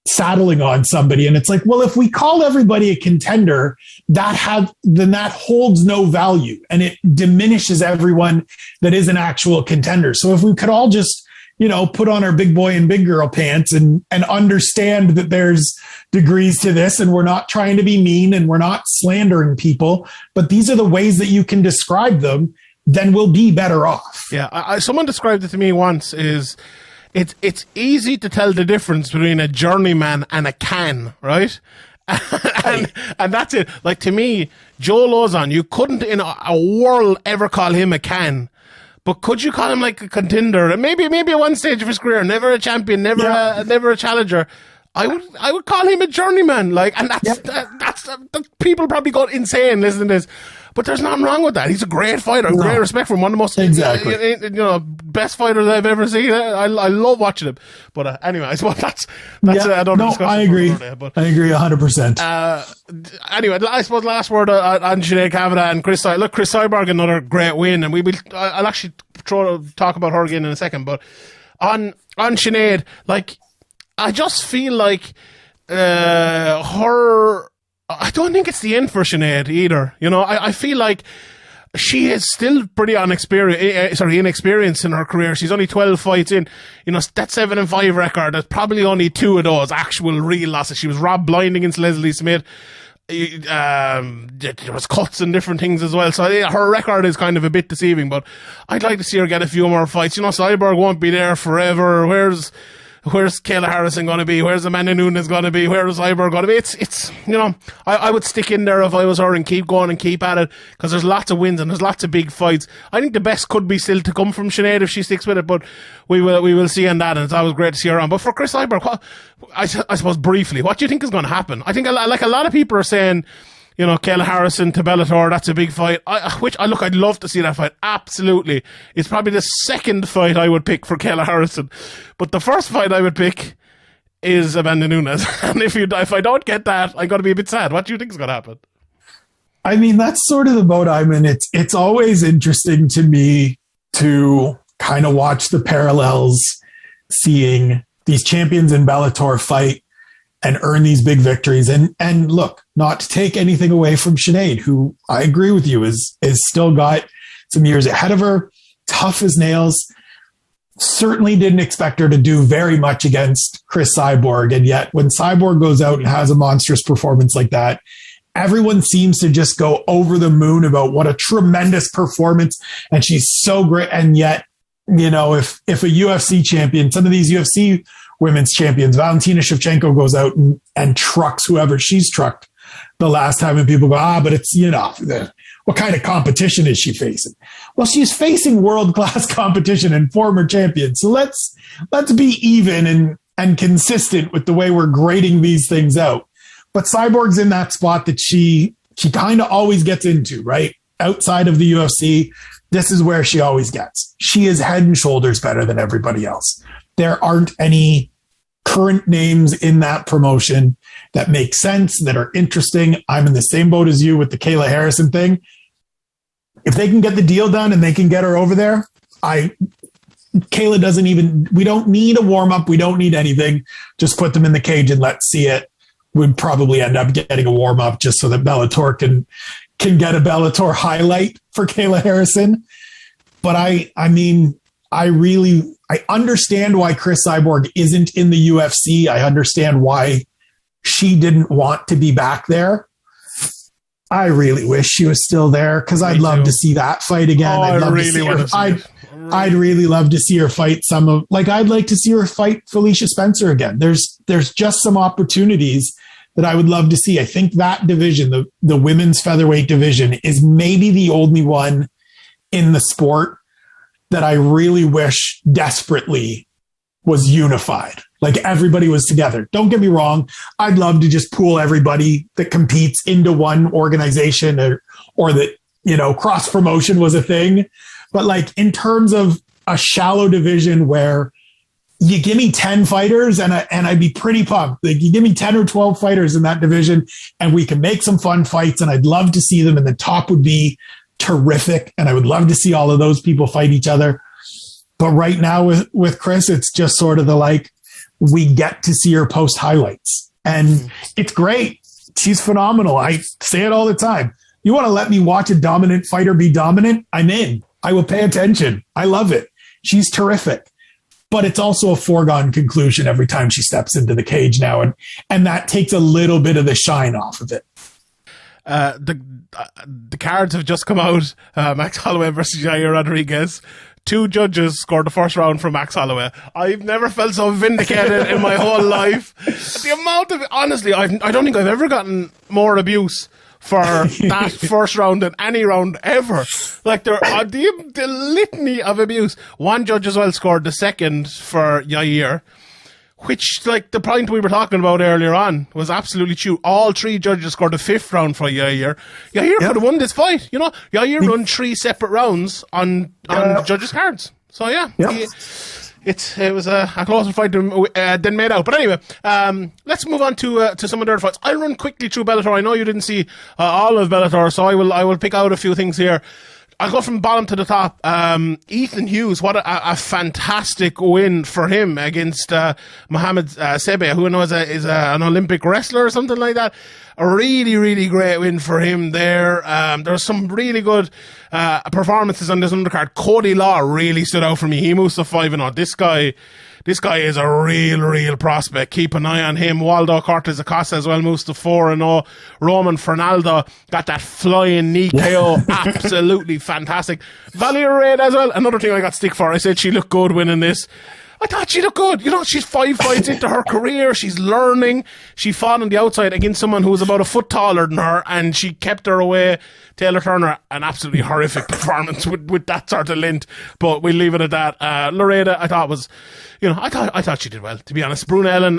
saddling on somebody. And it's like, well, if we call everybody a contender, then that holds no value, and it diminishes everyone that is an actual contender. So if we could all just, put on our big boy and big girl pants and understand that there's degrees to this, and we're not trying to be mean and we're not slandering people, but these are the ways that you can describe them, then we'll be better off. Yeah, someone described it to me once is it's easy to tell the difference between a journeyman and a can, right? and that's it. Like, to me, Joe Lozon, you couldn't in a world ever call him a can. But could you call him like a contender? Maybe at one stage of his career, never a champion, never a challenger. I would call him a journeyman. Like, and that's people probably go insane listening to this. But there's nothing wrong with that. He's a great fighter. Great respect for him. One of the most best fighters I've ever seen. I love watching him. But anyway, I suppose that's I don't know. I agree. I agree 100%. Anyway, I suppose last word on Sinead Kavanagh and Chris. Look, Chris Cyborg, another great win, and I'll actually talk about her again in a second. But on Sinead, like, I just feel like her. I don't think it's the end for Sinead either. I feel like she is still pretty inexperienced in her career. She's only 12 fights in. That 7-5 record, there's probably only 2 of those actual real losses. She was robbed blind against Leslie Smith. There was cuts and different things as well. So her record is kind of a bit deceiving, but I'd like to see her get a few more fights. Cyborg won't be there forever. Where's Kayla Harrison going to be? Where's Amanda Nunes going to be? Where's Cyborg going to be? It's I would stick in there if I was her and keep going and keep at it, because there's lots of wins and there's lots of big fights. I think the best could be still to come from Sinead if she sticks with it, but we will see on that, and it's always great to see her on. But for Chris Cyborg, I suppose briefly, what do you think is going to happen? I think like a lot of people are saying, Kayla Harrison to Bellator, that's a big fight. I'd love to see that fight. Absolutely. It's probably the second fight I would pick for Kayla Harrison. But the first fight I would pick is Amanda Nunes. And if I don't get that, I'm going to be a bit sad. What do you think is going to happen? I mean, that's sort of the boat I'm in. It's always interesting to me to kind of watch the parallels, seeing these champions in Bellator fight and earn these big victories. And look, not to take anything away from Sinead, who I agree with you is still got some years ahead of her, tough as nails. Certainly didn't expect her to do very much against Chris Cyborg. And yet when Cyborg goes out and has a monstrous performance like that, everyone seems to just go over the moon about what a tremendous performance. And she's so great. And yet, if a UFC champion, some of these UFC women's champions, Valentina Shevchenko goes out and trucks whoever she's trucked the last time, and people go, but it's, what kind of competition is she facing? Well, she's facing world-class competition and former champions. So let's be even and consistent with the way we're grading these things out. But Cyborg's in that spot that she kind of always gets into, right? Outside of the UFC, this is where she always gets. She is head and shoulders better than everybody else. There aren't any current names in that promotion that make sense, that are interesting. I'm in the same boat as you with the Kayla Harrison thing. If they can get the deal done and they can get her over there, Kayla doesn't even, we don't need a warm up. We don't need anything. Just put them in the cage and let's see it. We'd probably end up getting a warm up just so that Bellator can get a Bellator highlight for Kayla Harrison. But I understand why Chris Cyborg isn't in the UFC. I understand why she didn't want to be back there. I really wish she was still there because I'd love to see that fight again. I'd love to see her. I'd really love to see her fight I'd like to see her fight Felicia Spencer again. There's just some opportunities that I would love to see. I think that division, the women's featherweight division, is maybe the only one in the sport that I really wish desperately was unified. Like everybody was together. Don't get me wrong. I'd love to just pool everybody that competes into one organization or that, cross promotion was a thing. But like in terms of a shallow division where you give me 10 fighters and I'd be pretty pumped. Like you give me 10 or 12 fighters in that division and we can make some fun fights and I'd love to see them and the top would be terrific. And I would love to see all of those people fight each other. But right now with Chris, it's just sort of we get to see her post highlights and it's great. She's phenomenal. I say it all the time. You want to let me watch a dominant fighter be dominant? I'm in. I will pay attention. I love it. She's terrific. But it's also a foregone conclusion every time she steps into the cage now. And that takes a little bit of the shine off of it. The cards have just come out. Max Holloway versus Yair Rodriguez. 2 judges scored the first round for Max Holloway. I've never felt so vindicated in my whole life. The amount of, honestly, I don't think I've ever gotten more abuse for that first round than any round ever. Like the litany of abuse. 1 judge as well scored the second for Yair, which, like the point we were talking about earlier on, was absolutely true. All 3 judges scored the 5th round for Yair. Yair could have won this fight. Yair won 3 separate rounds on the judges' cards. So yeah. It was a closer fight than made out. But anyway, let's move on to some of the other fights. I'll run quickly through Bellator. I know you didn't see all of Bellator, so I will pick out a few things here. I'll go from bottom to the top. Ethan Hughes, what a fantastic win for him against Mohamed Sebe, who I know is an Olympic wrestler or something like that. A really, really great win for him there. There's some really good performances on this undercard. Cody Law really stood out for me. He moves to 5-0. This guy is a real prospect. Keep an eye on him. Waldo Cortez Acosta as well moves to 4-0. Roman Fernaldo got that flying knee KO. Absolutely fantastic. Valeria Reid as well. Another thing I got stick for. I said she looked good winning this. I thought she looked good. She's 5 fights into her career. She's learning. She fought on the outside against someone who was about a foot taller than her, and she kept her away. Taylor Turner, an absolutely horrific performance with that sort of length, but we'll leave it at that. Loreda, I thought was, I thought she did well, to be honest. Brunel and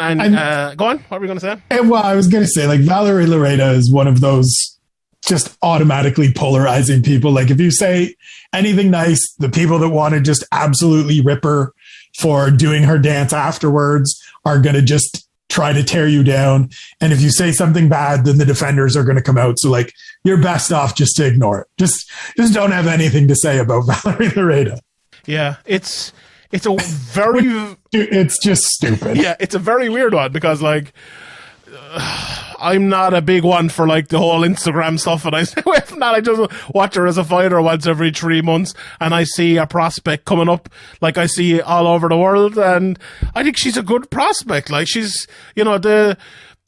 go on. What were you going to say? Well, I was going to say, Valerie Loreda is one of those just automatically polarizing people. Like, if you say anything nice, the people that want to just absolutely rip her for doing her dance afterwards are going to just try to tear you down. And if you say something bad, then the defenders are going to come out. So you're best off just to ignore it. Just don't have anything to say about Valerie Loreda. Yeah. It's a very, it's just stupid. Yeah. It's a very weird one because I'm not a big one for the whole Instagram stuff, and I stay away from that. I just watch her as a fighter once every 3 months, and I see a prospect coming up like I see all over the world, and I think she's a good prospect. She's,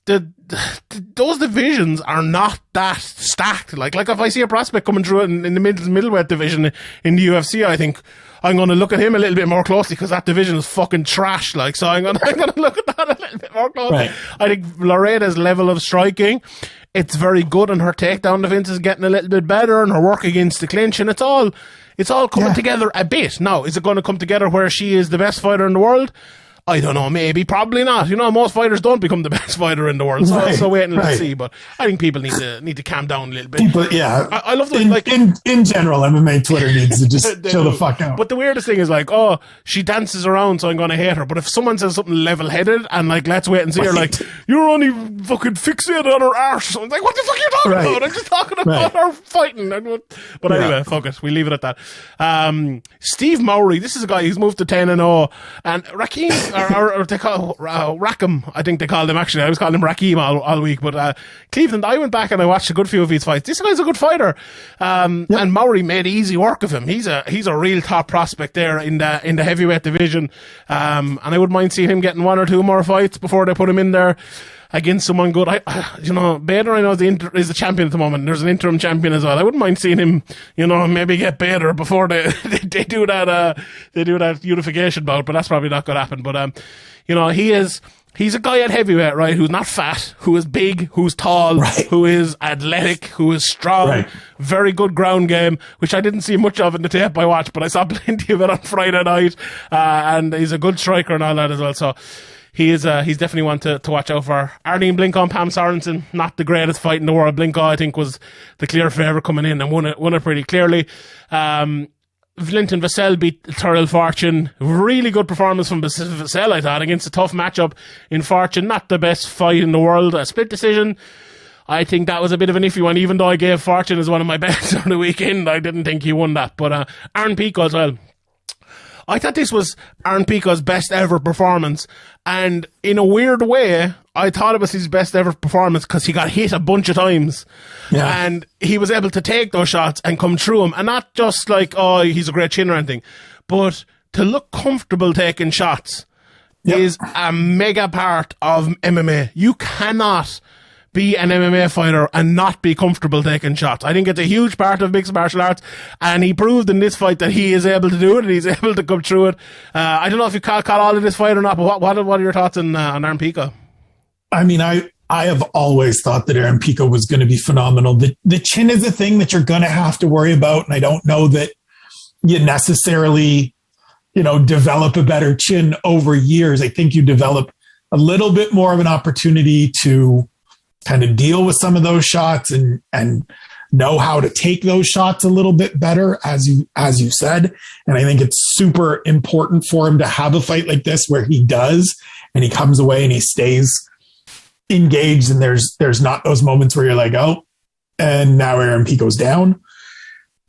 those divisions are not that stacked. Like if I see a prospect coming through in the middleweight division in the UFC, I think I'm going to look at him a little bit more closely because that division is fucking trash. So I'm going to look at that a little bit more closely. Right. I think Loreda's level of striking, it's very good, and her takedown defense is getting a little bit better, and her work against the clinch, and it's all coming together a bit. Now, is it going to come together where she is the best fighter in the world? I don't know, maybe, probably not. Most fighters don't become the best fighter in the world, so waiting to see. But I think people need to calm down a little bit. But yeah, I love in general, MMA Twitter needs to just chill the fuck out. But the weirdest thing is she dances around, so I'm going to hate her. But if someone says something level-headed and let's wait and see her, you're only fucking fixated on her arse. I'm like, what the fuck are you talking about? I'm just talking about her fighting. But anyway, fuck it. We leave it at that. Steve Mowry, this is a guy who's moved to 10-0, and Rakim. Or they call Rackham, I think they called him actually. I was calling him Rakim all week. But Cleveland, I went back and I watched a good few of his fights. This guy's a good fighter. And Mowry made easy work of him. He's a real top prospect there in the heavyweight division. And I wouldn't mind seeing him getting 1 or 2 more fights before they put him in there. against someone good. Bader, I know, is the champion at the moment. There's an interim champion as well. I wouldn't mind seeing him, maybe get Bader before they do that unification bout, but that's probably not going to happen. But, he's a guy at heavyweight, right, who's not fat, who is big, who's tall, right, who is athletic, who is strong, right, very good ground game, which I didn't see much of in the tape I watched, but I saw plenty of it on Friday night, and he's a good striker and all that as well, so he's definitely one to watch out for. Arlene Blinko and Pam Sorensen, not the greatest fight in the world. Blinko, I think, was the clear favourite coming in and won it pretty clearly. Valentin Vassell beat Tyrell Fortune. Really good performance from Vassell, I thought, against a tough matchup in Fortune. Not the best fight in the world. A split decision. I think that was a bit of an iffy one, even though I gave Fortune as one of my bets on the weekend. I didn't think he won that. But Aaron Pico as well. I thought this was Aaron Pico's best ever performance. And in a weird way, I thought it was his best ever performance because he got hit a bunch of times. Yeah. And he was able to take those shots and come through them. And not just like, oh, he's a great chin or anything, but to look comfortable taking shots is a mega part of MMA. You cannot be an MMA fighter and not be comfortable taking shots. I think it's a huge part of mixed martial arts, and he proved in this fight that he is able to do it and he's able to come through it. I don't know if you caught all of this fight or not, but what are your thoughts on Aaron Pico? I mean, I have always thought that Aaron Pico was going to be phenomenal. The chin is a thing that you're going to have to worry about, and I don't know that you necessarily, develop a better chin over years. I think you develop a little bit more of an opportunity to kind of deal with some of those shots and know how to take those shots a little bit better, as you said. And I think it's super important for him to have a fight like this where he does, and he comes away and he stays engaged, and there's not those moments where you're like, oh, and now Aaron Pico's down.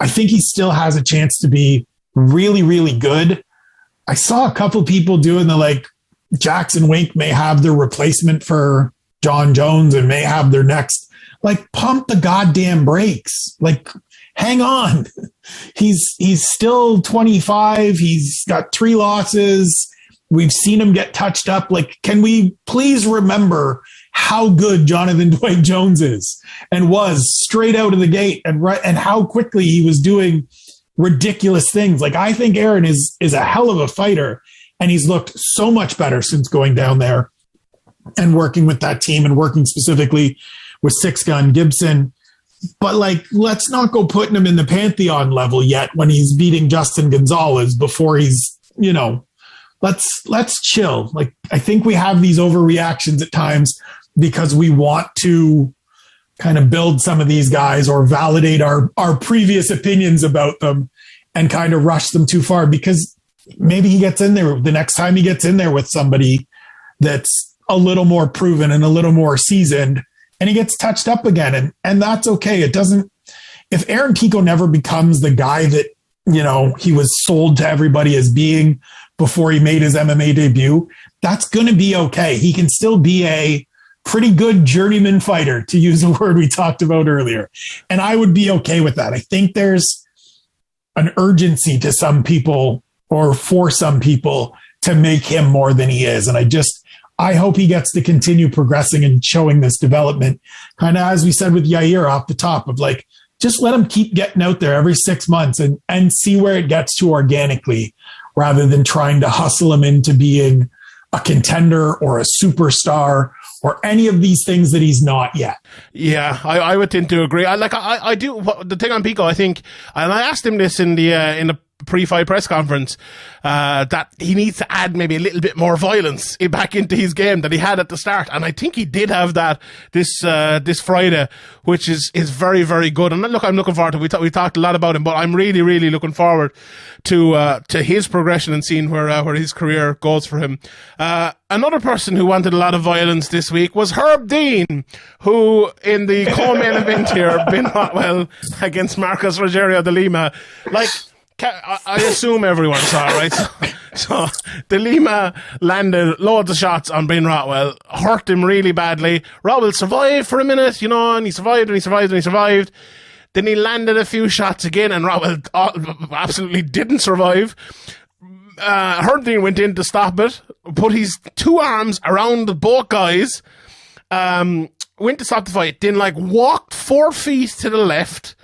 I think he still has a chance to be really, really good. I saw a couple people doing the Jackson Wink may have their replacement for John Jones and may have their next, pump the goddamn brakes. Hang on. He's still 25. He's got 3 losses. We've seen him get touched up. Can we please remember how good Jonathan Dwight Jones is and was straight out of the gate, and how quickly he was doing ridiculous things. I think Aaron is a hell of a fighter, and he's looked so much better since going down there and working with that team and working specifically with Six Gun Gibson. But let's not go putting him in the Pantheon level yet when he's beating Justin Gonzalez before he's, let's chill. I think we have these overreactions at times because we want to kind of build some of these guys or validate our previous opinions about them and kind of rush them too far, because maybe he gets in there the next time he gets in there with somebody that's a little more proven and a little more seasoned, and he gets touched up again. And that's okay. It doesn't, if Aaron Pico never becomes the guy that, he was sold to everybody as being before he made his MMA debut, that's going to be okay. He can still be a pretty good journeyman fighter, to use a word we talked about earlier. And I would be okay with that. I think there's an urgency to some people, or for some people, to make him more than he is. And I hope he gets to continue progressing and showing this development, kind of as we said with Yair off the top, of just let him keep getting out there every 6 months and see where it gets to organically, rather than trying to hustle him into being a contender or a superstar or any of these things that he's not yet. Yeah, I would tend to agree. I do. The thing on Pico, I think, and I asked him this in the pre-fight press conference, that he needs to add maybe a little bit more violence back into his game that he had at the start, and I think he did have that this Friday, which is very, very good. And look, I'm looking forward to it. We talked a lot about him, but I'm really, really looking forward to his progression and seeing where his career goes for him. Another person who wanted a lot of violence this week was Herb Dean, who in the co-main event here, Ben Rotwell against Marcos Rogerio de Lima, I assume everyone saw, right? So De Lima landed loads of shots on Ben Rotwell, hurt him really badly. Rotwell survived for a minute, and he survived and he survived and he survived. Then he landed a few shots again, and Rotwell absolutely didn't survive. Herb Dean went in to stop it, put his 2 arms around both guys, went to stop the fight, then like walked 4 feet to the left.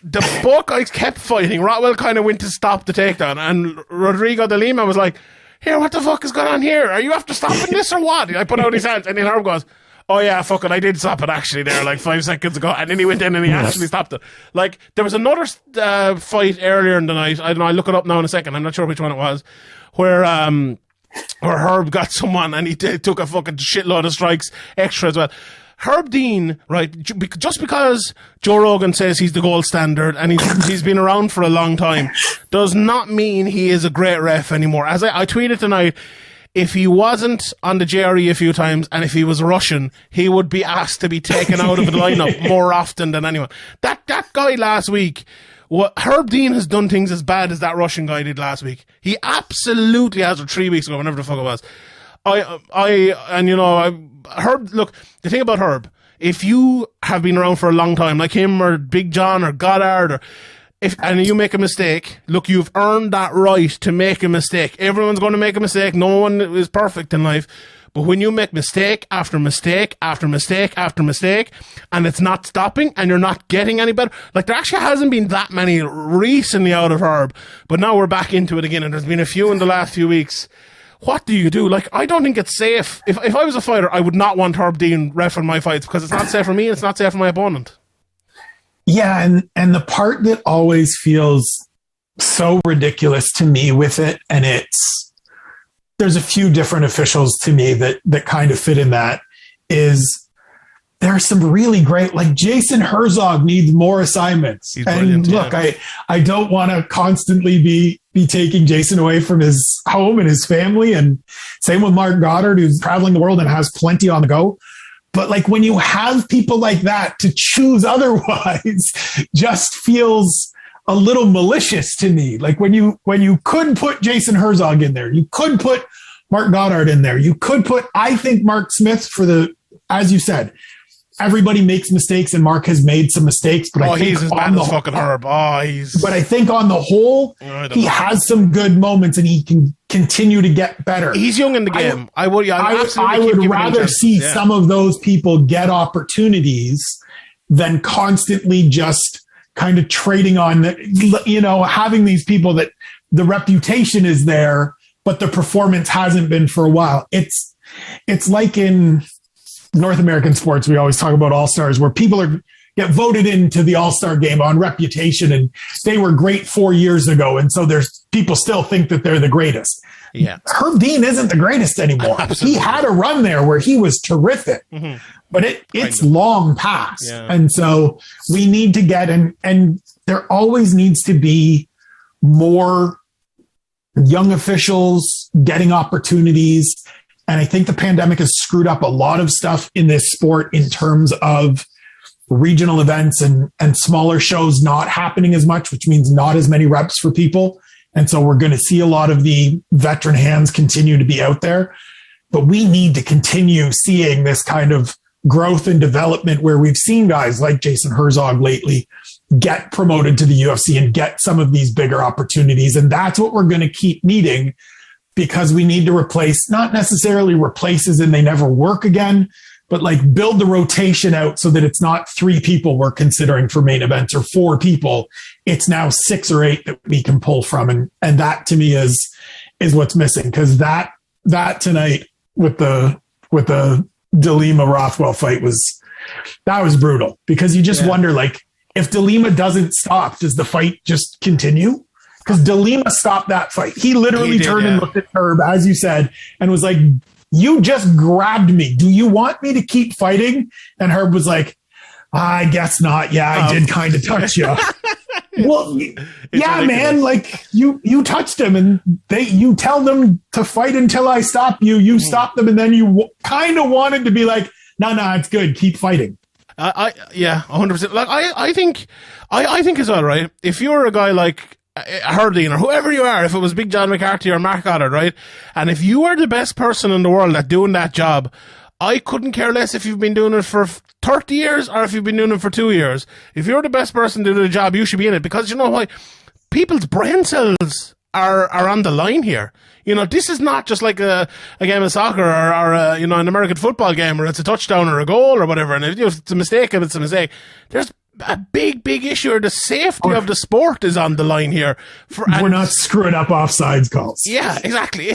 The both guys kept fighting. Rothwell kind of went to stop the takedown, and Rodrigo de Lima was like, here, what the fuck is going on here? Are you after stopping this or what? I put out his hands, and then Herb goes, oh yeah, fuck it, I did stop it actually there like 5 seconds ago. And then he went in and he actually stopped it. Like, there was another fight earlier in the night, I don't know, I'll look it up now in a second, I'm not sure which one it was, where Herb got someone and he took a fucking shitload of strikes extra as well. Herb Dean, right, just because Joe Rogan says he's the gold standard and he's been around for a long time, does not mean he is a great ref anymore. As I tweeted tonight, if he wasn't on the JRE a few times and if he was Russian, he would be asked to be taken out of the lineup more often than anyone. That guy last week, Herb Dean has done things as bad as that Russian guy did last week. He absolutely has, or 3 weeks ago, whenever the fuck it was. Herb, look, the thing about Herb, if you have been around for a long time, like him or Big John or Goddard, and you make a mistake, look, you've earned that right to make a mistake. Everyone's going to make a mistake. No one is perfect in life. But when you make mistake after mistake after mistake after mistake, and it's not stopping and you're not getting any better, like there actually hasn't been that many recently out of Herb, but now we're back into it again, and there's been a few in the last few weeks. What do you do? Like, I don't think it's safe. If I was a fighter, I would not want Herb Dean refereeing my fights because it's not safe for me and it's not safe for my opponent. Yeah, and the part that always feels so ridiculous to me with it, and there's a few different officials to me that kind of fit in that, is there are some really great, like Jason Herzog needs more assignments. And look, yeah. I don't want to constantly be taking Jason away from his home and his family. And same with Mark Goddard, who's traveling the world and has plenty on the go. But like when you have people like that, to choose otherwise just feels a little malicious to me. Like when you could put Jason Herzog in there, you could put Mark Goddard in there, you could put, I think, Mark Smith as you said, everybody makes mistakes, and Mark has made some mistakes, but I think he's as bad as fucking Herb. But I think on the whole, he has some good moments, and he can continue to get better. He's young in the game. I would rather see some of those people get opportunities than constantly just kind of trading on, having these people that the reputation is there, but the performance hasn't been for a while. It's like in North American sports, we always talk about all-stars, where people get voted into the all-star game on reputation, and they were great 4 years ago, and so there's people still think that they're the greatest. Yeah, Herb Dean isn't the greatest anymore. Absolutely. He had a run there where he was terrific, but it's long past, and so we need to get and there always needs to be more young officials getting opportunities. And I think the pandemic has screwed up a lot of stuff in this sport in terms of regional events and smaller shows not happening as much, which means not as many reps for people. And so we're going to see a lot of the veteran hands continue to be out there. But we need to continue seeing this kind of growth and development where we've seen guys like Jason Herzog lately get promoted to the UFC and get some of these bigger opportunities. And that's what we're going to keep needing, because we need to replace, not necessarily replaces and they never work again, but like build the rotation out so that it's not 3 people we're considering for main events or 4 people. It's now 6 or 8 that we can pull from. And that to me is what's missing. Cause that tonight with the De Lima Rothwell fight was brutal, because you just wonder, like, if De Lima doesn't stop, does the fight just continue? Because De Lima stopped that fight. He literally turned and looked at Herb, as you said, and was like, you just grabbed me. Do you want me to keep fighting? And Herb was like, I guess not. Yeah, I did kind of touch you. Well, yeah, man, like you touched him, and you tell them to fight until I stop you. You stop them, and then you kind of wanted to be like, no, it's good. Keep fighting. 100%. Like I think as well, right? If you're a guy like Herb Dean or whoever you are, if it was Big John McCarthy or Mark Goddard, right? And if you are the best person in the world at doing that job, I couldn't care less if you've been doing it for 30 years or if you've been doing it for 2 years. If you're the best person to do the job, you should be in it, because you know why? People's brain cells are on the line here. You know, this is not just like a game of soccer or you know, an American football game where it's a touchdown or a goal or whatever. And if it's a mistake, if it's a mistake, there's a big issue, or the safety of the sport is on the line here. We're not screwing up offsides calls. Yeah, exactly.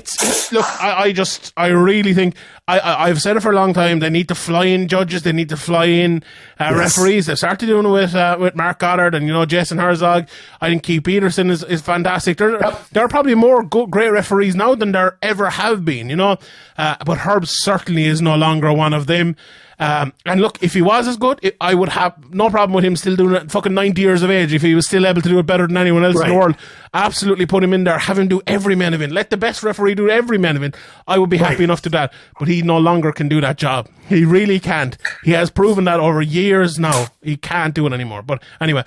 Look, I really think, I've said it for a long time, they need to fly in judges, they need to fly in referees. They've started doing it with Mark Goddard and, you know, Jason Herzog. I think Keith Peterson is fantastic. There are probably more great referees now than there ever have been, you know. But Herb certainly is no longer one of them. And look, if he was as good, I would have no problem with him still doing it at fucking 90 years of age. If he was still able to do it better than anyone else in the world, absolutely put him in there, have him do every main event. Let the best referee do every main event. I would be happy enough to do that. But he no longer can do that job. He really can't. He has proven that over years now. He can't do it anymore. But anyway,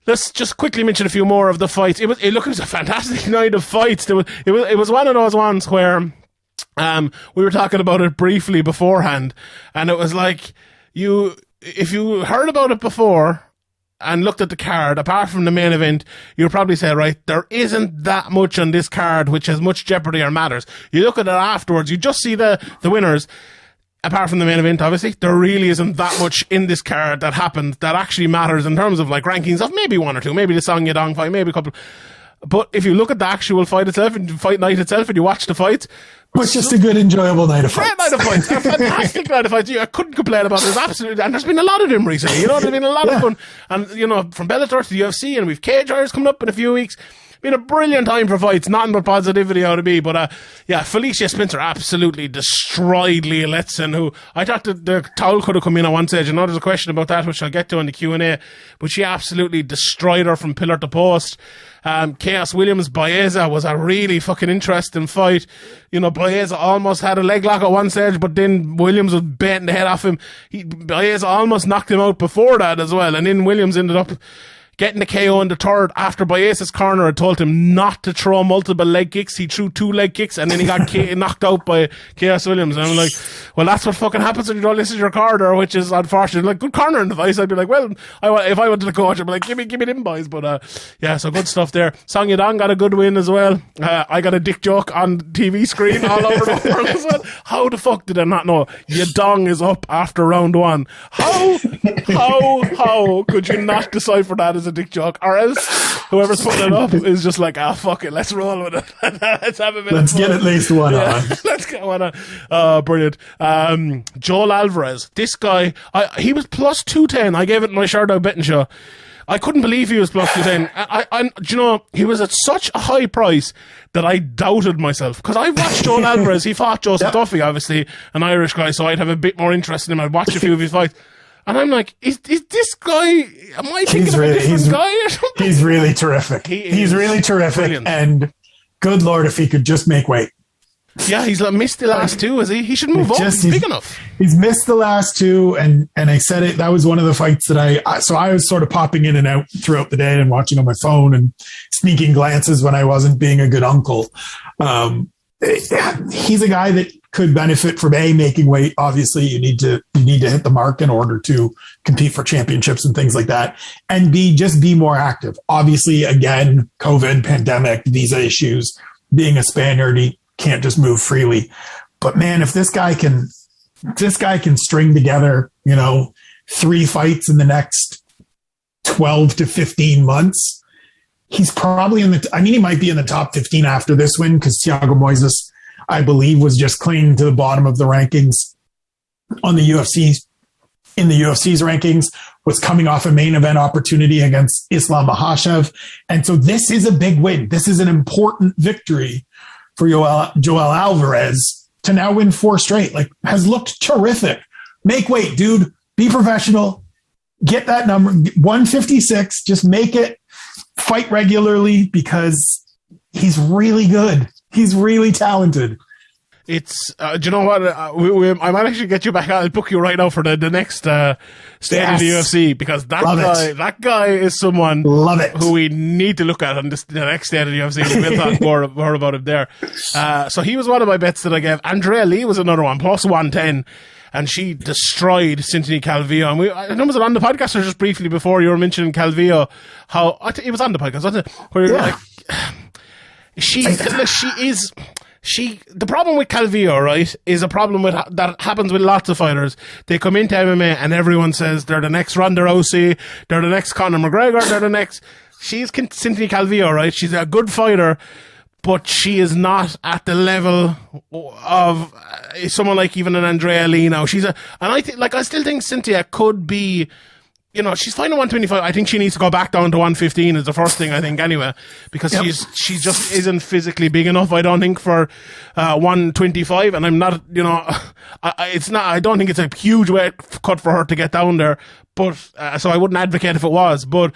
let's just quickly mention a few more of the fights. It was a fantastic night of fights. It was one of those ones where we were talking about it briefly beforehand, and it was like, if you heard about it before and looked at the card, apart from the main event, you'll probably say, right, there isn't that much on this card which has much jeopardy or matters. You look at it afterwards, you just see the winners. Apart from the main event, obviously, there really isn't that much in this card that happened that actually matters in terms of like rankings of maybe one or two, maybe the Song Yadong fight, maybe a couple. But if you look at the actual fight itself and fight night itself and you watch the fights, it's just a good, enjoyable night of fights. Great night of fights. A fantastic night of fights. I couldn't complain about it. Absolutely. And there's been a lot of them recently. You know, there's been a lot of fun. And, you know, from Bellator to the UFC, and we've Cage Warriors coming up in a few weeks. Been a brilliant time for fights. Nothing but positivity out of me. But, Felicia Spencer absolutely destroyed Leah Letson, who I thought the towel could have come in at one stage. I know there's a question about that, which I'll get to in the Q&A. But she absolutely destroyed her from pillar to post. Chaos Williams Baeza was a really fucking interesting fight. You know, Baeza almost had a leg lock at one stage, but then Williams was baiting the head off him. Baeza almost knocked him out before that as well, and then Williams ended up getting the KO in the third after Baeza's corner had told him not to throw multiple leg kicks. He threw 2 leg kicks and then he got knocked out by Chaos Williams. And I'm like, well, that's what fucking happens when you don't listen to your corner, which is unfortunate. Like, good cornering advice. I'd be like, well, if I went to the coach, I'd be like, give me them boys. But, so good stuff there. Song Yadong got a good win as well. I got a dick joke on TV screen all over the world as well. How the fuck did I not know? Yadong is up after round 1. How could you not decipher that as a dick joke, or else whoever's putting it up is just like, fuck it, let's roll with it. Let's have a bit Let's get at least one on. Let's get one on. Brilliant. Joel Alvarez, this guy, he was plus 210. I gave it my shout out betting show. I couldn't believe he was plus 210. Do you know, he was at such a high price that I doubted myself. Because I watched Joel Alvarez. He fought Joseph Duffy, obviously, an Irish guy, so I'd have a bit more interest in him. I'd watch a few of his fights. And I'm like, is this guy, am I thinking of a different guy or something? He's really terrific. He's really terrific. Brilliant. And good Lord, if he could just make weight. Yeah, he's missed the last 2, is he? He should move up. He's big enough. He's missed the last 2, and I said it. That was one of the fights that I was sort of popping in and out throughout the day and watching on my phone and sneaking glances when I wasn't being a good uncle. He's a guy that could benefit from making weight. Obviously, you need to hit the mark in order to compete for championships and things like that, and just be more active. Obviously, again, COVID, pandemic, visa issues. Being a Spaniard, he can't just move freely. But man, if this guy can string together, 3 fights in the next 12 to 15 months, he's probably he might be in the top 15 after this win, because Thiago Moises, I believe, was just clinging to the bottom of the rankings in the UFC's rankings, was coming off a main event opportunity against Islam Makhachev. And so this is a big win. This is an important victory for Joel Alvarez to now win 4 straight. Like, has looked terrific. Make weight, dude. Be professional. Get that number, 156. Just make it. Fight regularly, because he's really good. He's really talented. It's, do you know what? I might actually get you back. I'll book you right now for the next state of the UFC, because that guy is someone who we need to look at on the next state of the UFC. We'll talk more about him there. So he was one of my bets that I gave. Andrea Lee was another one, plus 110. And she destroyed Cynthia Calvillo. And I know, was it on the podcast or just briefly before you were mentioning Calvillo? How it was on the podcast, wasn't it? Where you're like, The problem with Calvillo, right, is a problem that happens with lots of fighters. They come into MMA and everyone says they're the next Ronda Rousey, they're the next Conor McGregor, they're the next. She's Cynthia Calvillo, right? She's a good fighter, but she is not at the level of someone like even an Andrea Lee now. I still think Cynthia could be, she's fighting 125. I think she needs to go back down to 115 is the first thing, I think, anyway, because she just isn't physically big enough, I don't think, for 125. And I'm not, I don't think it's a huge weight cut for her to get down there, but so I wouldn't advocate if it was, but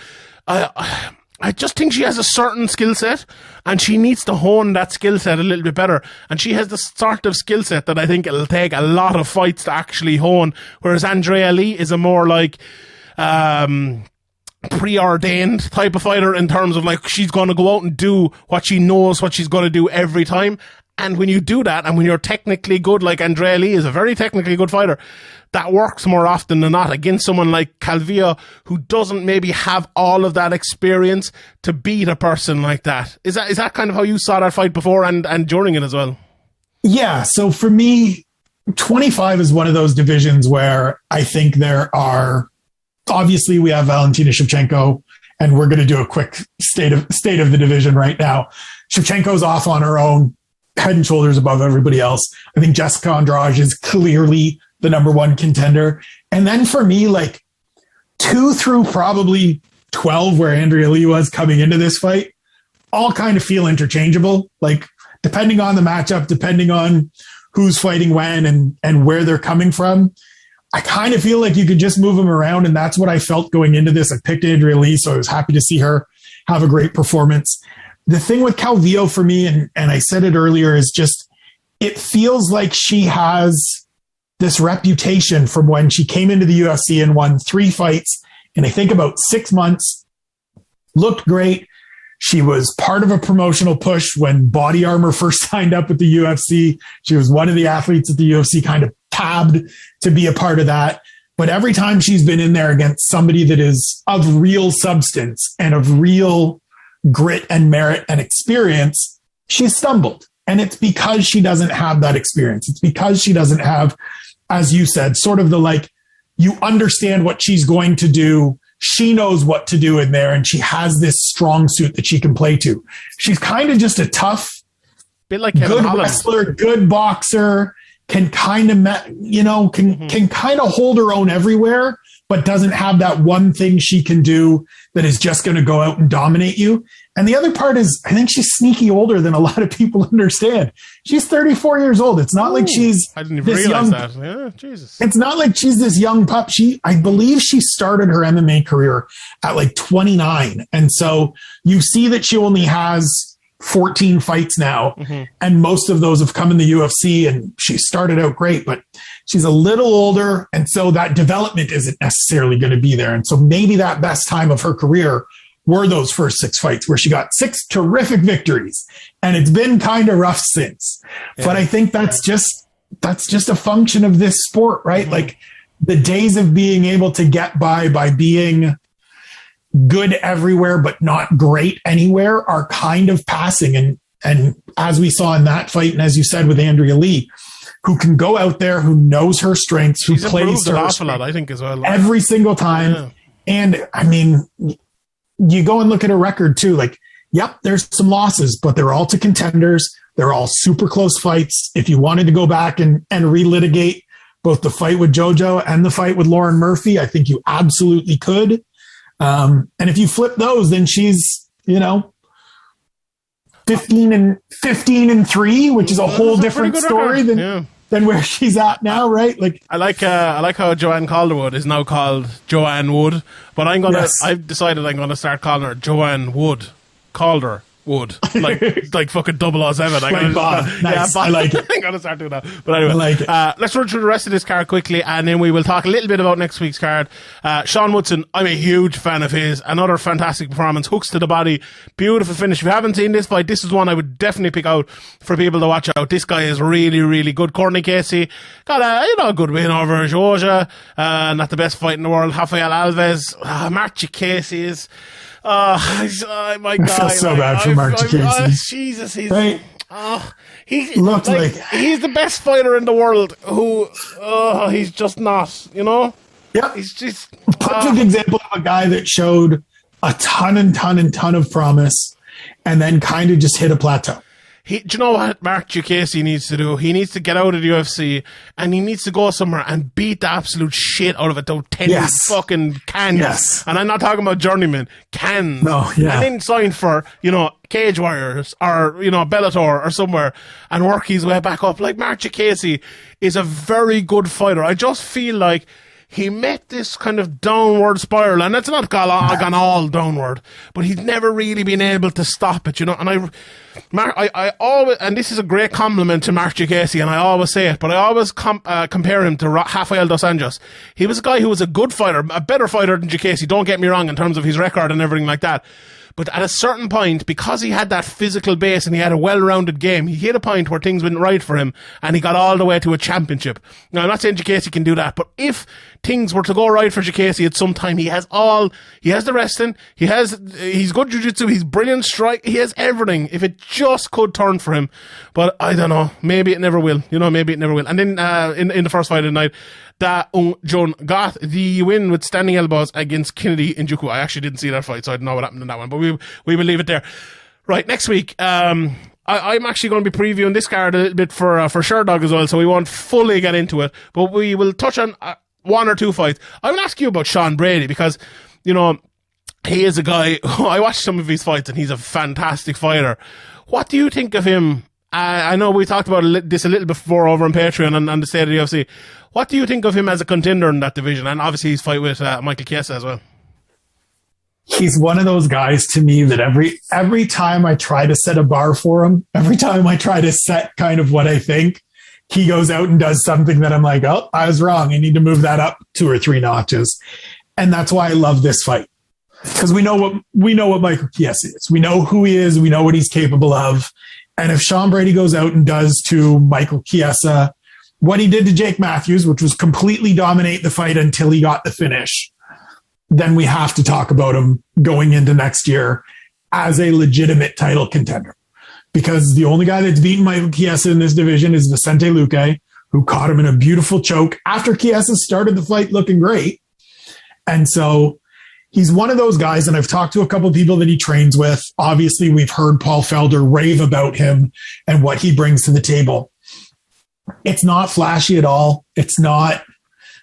I just think she has a certain skill set and she needs to hone that skill set a little bit better. And she has the sort of skill set that I think it'll take a lot of fights to actually hone. Whereas Andrea Lee is a more like, preordained type of fighter in terms of like, she's going to go out and do what she knows what she's going to do every time. And when you do that, and when you're technically good, like Andrea Lee is a very technically good fighter, that works more often than not against someone like Calvillo, who doesn't maybe have all of that experience to beat a person like that. Is that kind of how you saw that fight before and during it as well? Yeah. So for me, 25 is one of those divisions where I think there are, obviously we have Valentina Shevchenko, and we're going to do a quick state of the division right now. Shevchenko's off on her own, head and shoulders above everybody else. I think Jessica Andrade is clearly the number one contender. And then for me, like 2 through probably 12, where Andrea Lee was coming into this fight, all kind of feel interchangeable. Like depending on the matchup, depending on who's fighting when and where they're coming from, I kind of feel like you could just move them around. And that's what I felt going into this. I picked Andrea Lee, so I was happy to see her have a great performance. The thing with Calvillo for me, and I said it earlier, is just, it feels like she has this reputation from when she came into the UFC and won 3 fights in I think about 6 months, looked great. She was part of a promotional push when Body Armor first signed up with the UFC. She was one of the athletes that the UFC kind of tabbed to be a part of that. But every time she's been in there against somebody that is of real substance and of real grit and merit and experience, she's stumbled. And it's because she doesn't have that experience. It's because she doesn't have, as you said, sort of the like, you understand what she's going to do. She knows what to do in there, and she has this strong suit that she can play to. She's kind of just a tough, bit like good wrestler, good boxer, can kind of, can kind of hold her own everywhere, but doesn't have that one thing she can do that is just going to go out and dominate you. And the other part is, I think she's sneaky older than a lot of people understand. She's 34 years old. It's not like she's I didn't even realize that. Yeah, Jesus. It's not like she's this young pup. I believe she started her MMA career at like 29. And so you see that she only has 14 fights now, and most of those have come in the UFC, and she started out great, but she's a little older, and so that development isn't necessarily going to be there. And so maybe that best time of her career were those first 6 fights where she got 6 terrific victories, and it's been kind of rough since. Yeah. But I think that's just a function of this sport, right? Like the days of being able to get by being good everywhere but not great anywhere are kind of passing. And as we saw in that fight, and as you said with Andrea Lee, who can go out there, who knows her strengths, who plays an awful lot, I think, as well, every single time. Yeah. And I mean, you go and look at her record too. Like, yep, there's some losses, but they're all to contenders. They're all super close fights. If you wanted to go back and relitigate both the fight with JoJo and the fight with Lauren Murphy, I think you absolutely could. And if you flip those, then she's, 15 and 3, which is a whole different story than where she's at now, right? Like I like how Joanne Calderwood is now called Joanne Wood, but I've decided I'm gonna start calling her Joanne Wood Calder. Wood like fucking 007. Like Bob. Nice. I like it. I'm gonna start doing that. But anyway, I like it. Let's run through the rest of this card quickly, and then we will talk a little bit about next week's card. Sean Woodson, I'm a huge fan of his. Another fantastic performance, hooks to the body, beautiful finish. If you haven't seen this fight, this is one I would definitely pick out for people to watch out. This guy is really, really good. Courtney Casey got a good win over Georgia. Not the best fight in the world. Rafael Alves, Marchi Casey is. My God. I feel so bad for Mark Casey. Jesus, he's... Right? He looked like he's the best fighter in the world who he's just not, you know? Yeah. He's just perfect example of a guy that showed a ton of promise and then kind of just hit a plateau. Do you know what Mark Casey needs to do? He needs to get out of the UFC and he needs to go somewhere and beat the absolute shit out of it. Those 10 fucking cans. Yes. And I'm not talking about journeyman. Cans. No, yeah. And then sign for, Cage Warriors or, Bellator or somewhere and work his way back up. Like, Mark Casey is a very good fighter. I just feel like he met this kind of downward spiral, and it's not gone all downward, but he's never really been able to stop it, And I always, and this is a great compliment to Mark Casey, and I always say it, but I always compare him to Rafael dos Anjos. He was a guy who was a good fighter, a better fighter than Casey, don't get me wrong, in terms of his record and everything like that. But at a certain point, because he had that physical base and he had a well-rounded game, he hit a point where things went right for him and he got all the way to a championship. Now, I'm not saying Casey can do that, but if things were to go right for Casey at some time, he has the wrestling, he's good jiu-jitsu, he's brilliant strike, he has everything. If it just could turn for him. But I don't know, maybe it never will. Maybe it never will. And then in the first fight of the night, Da Ung Jun got the win with standing elbows against Kennedy Njoku. I actually didn't see that fight, so I don't know what happened in that one, but we will leave it there. Right, next week, I'm actually going to be previewing this card a little bit for Sherdog as well, so we won't fully get into it, but we will touch on one or two fights. I will ask you about Sean Brady because, he is a guy, I watched some of his fights and he's a fantastic fighter. What do you think of him? I know we talked about this a little before over on Patreon and the State of the UFC. What do you think of him as a contender in that division? And obviously his fight with Michael Chiesa as well. He's one of those guys to me that every time I try to set a bar for him, every time I try to set kind of what I think, he goes out and does something that I'm like, oh, I was wrong. I need to move that up 2 or 3 notches. And that's why I love this fight. Because we know what Michael Chiesa is. We know who he is. We know what he's capable of. And if Sean Brady goes out and does to Michael Chiesa what he did to Jake Matthews, which was completely dominate the fight until he got the finish, then we have to talk about him going into next year as a legitimate title contender. Because the only guy that's beaten Michael Chiesa in this division is Vicente Luque, who caught him in a beautiful choke after Chiesa started the fight looking great. And so he's one of those guys, and I've talked to a couple of people that he trains with. Obviously, we've heard Paul Felder rave about him and what he brings to the table. It's not flashy at all. It's not,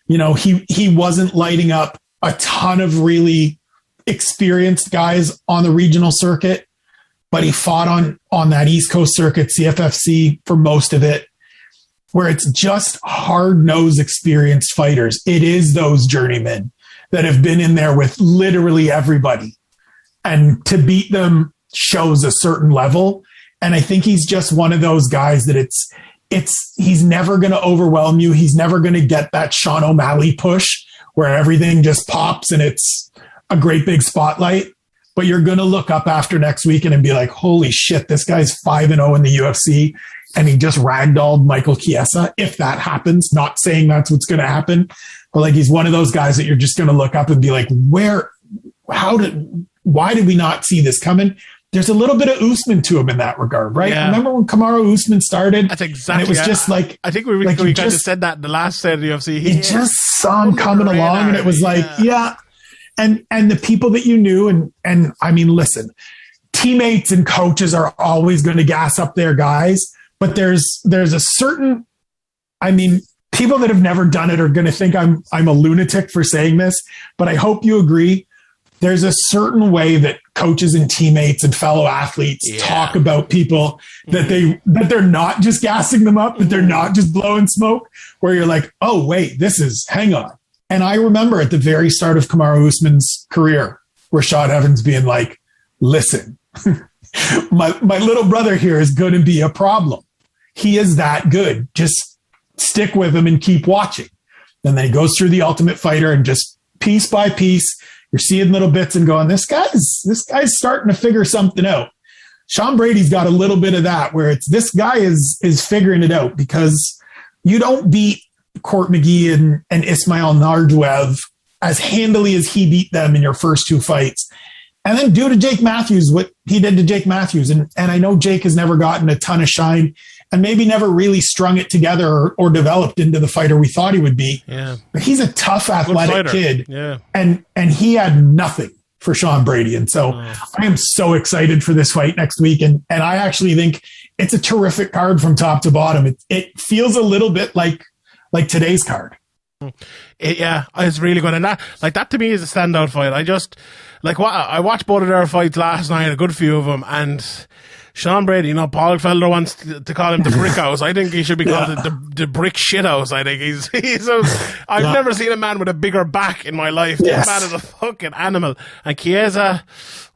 he wasn't lighting up a ton of really experienced guys on the regional circuit, but he fought on that East Coast circuit, CFFC, for most of it, where it's just hard-nosed experienced fighters. It is those journeymen that have been in there with literally everybody. And to beat them shows a certain level. And I think he's just one of those guys that he's never going to overwhelm you. He's never going to get that Sean O'Malley push where everything just pops and it's a great big spotlight. But you're going to look up after next weekend and be like, holy shit, this guy's 5-0 in the UFC. And he just ragdolled Michael Chiesa. If that happens, not saying that's what's going to happen, but like, he's one of those guys that you're just going to look up and be like, why did we not see this coming? There's a little bit of Usman to him in that regard, right? Yeah. Remember when Kamaru Usman started? That's exactly. And it was just like, I think we kind of said that in the last set of the UFC. He just saw him coming along, and it was like, yeah. And the people that you knew, and I mean, listen, teammates and coaches are always going to gas up their guys, but there's a certain, I mean, people that have never done it are going to think I'm a lunatic for saying this, but I hope you agree. There's a certain way that coaches and teammates and fellow athletes talk about people that they're not just gassing them up, that they're not just blowing smoke, where you're like, oh, wait, hang on. And I remember at the very start of Kamaru Usman's career, Rashad Evans being like, listen, my little brother here is going to be a problem. He is that good. Just stick with him and keep watching. And then he goes through the Ultimate Fighter and just piece by piece, you're seeing little bits and going, this guy's starting to figure something out. Sean Brady's got a little bit of that, where it's this guy is figuring it out, because you don't beat Court McGee and Ismail Nardwev as handily as he beat them in your first 2 fights and then do to Jake Matthews what he did to Jake Matthews. And I know Jake has never gotten a ton of shine and maybe never really strung it together or developed into the fighter we thought he would be. Yeah. But he's a tough, athletic kid. Yeah. And he had nothing for Sean Brady. And so I am so excited for this fight next week. And I actually think it's a terrific card from top to bottom. It feels a little bit like today's card. It's really good. And that to me is a standout fight. I watched both of their fights last night, a good few of them, and Sean Brady, Paul Felder wants to call him the brick house. I think he should be called the brick shit house. I think I've never seen a man with a bigger back in my life. Yes. This man is a fucking animal. And Chiesa,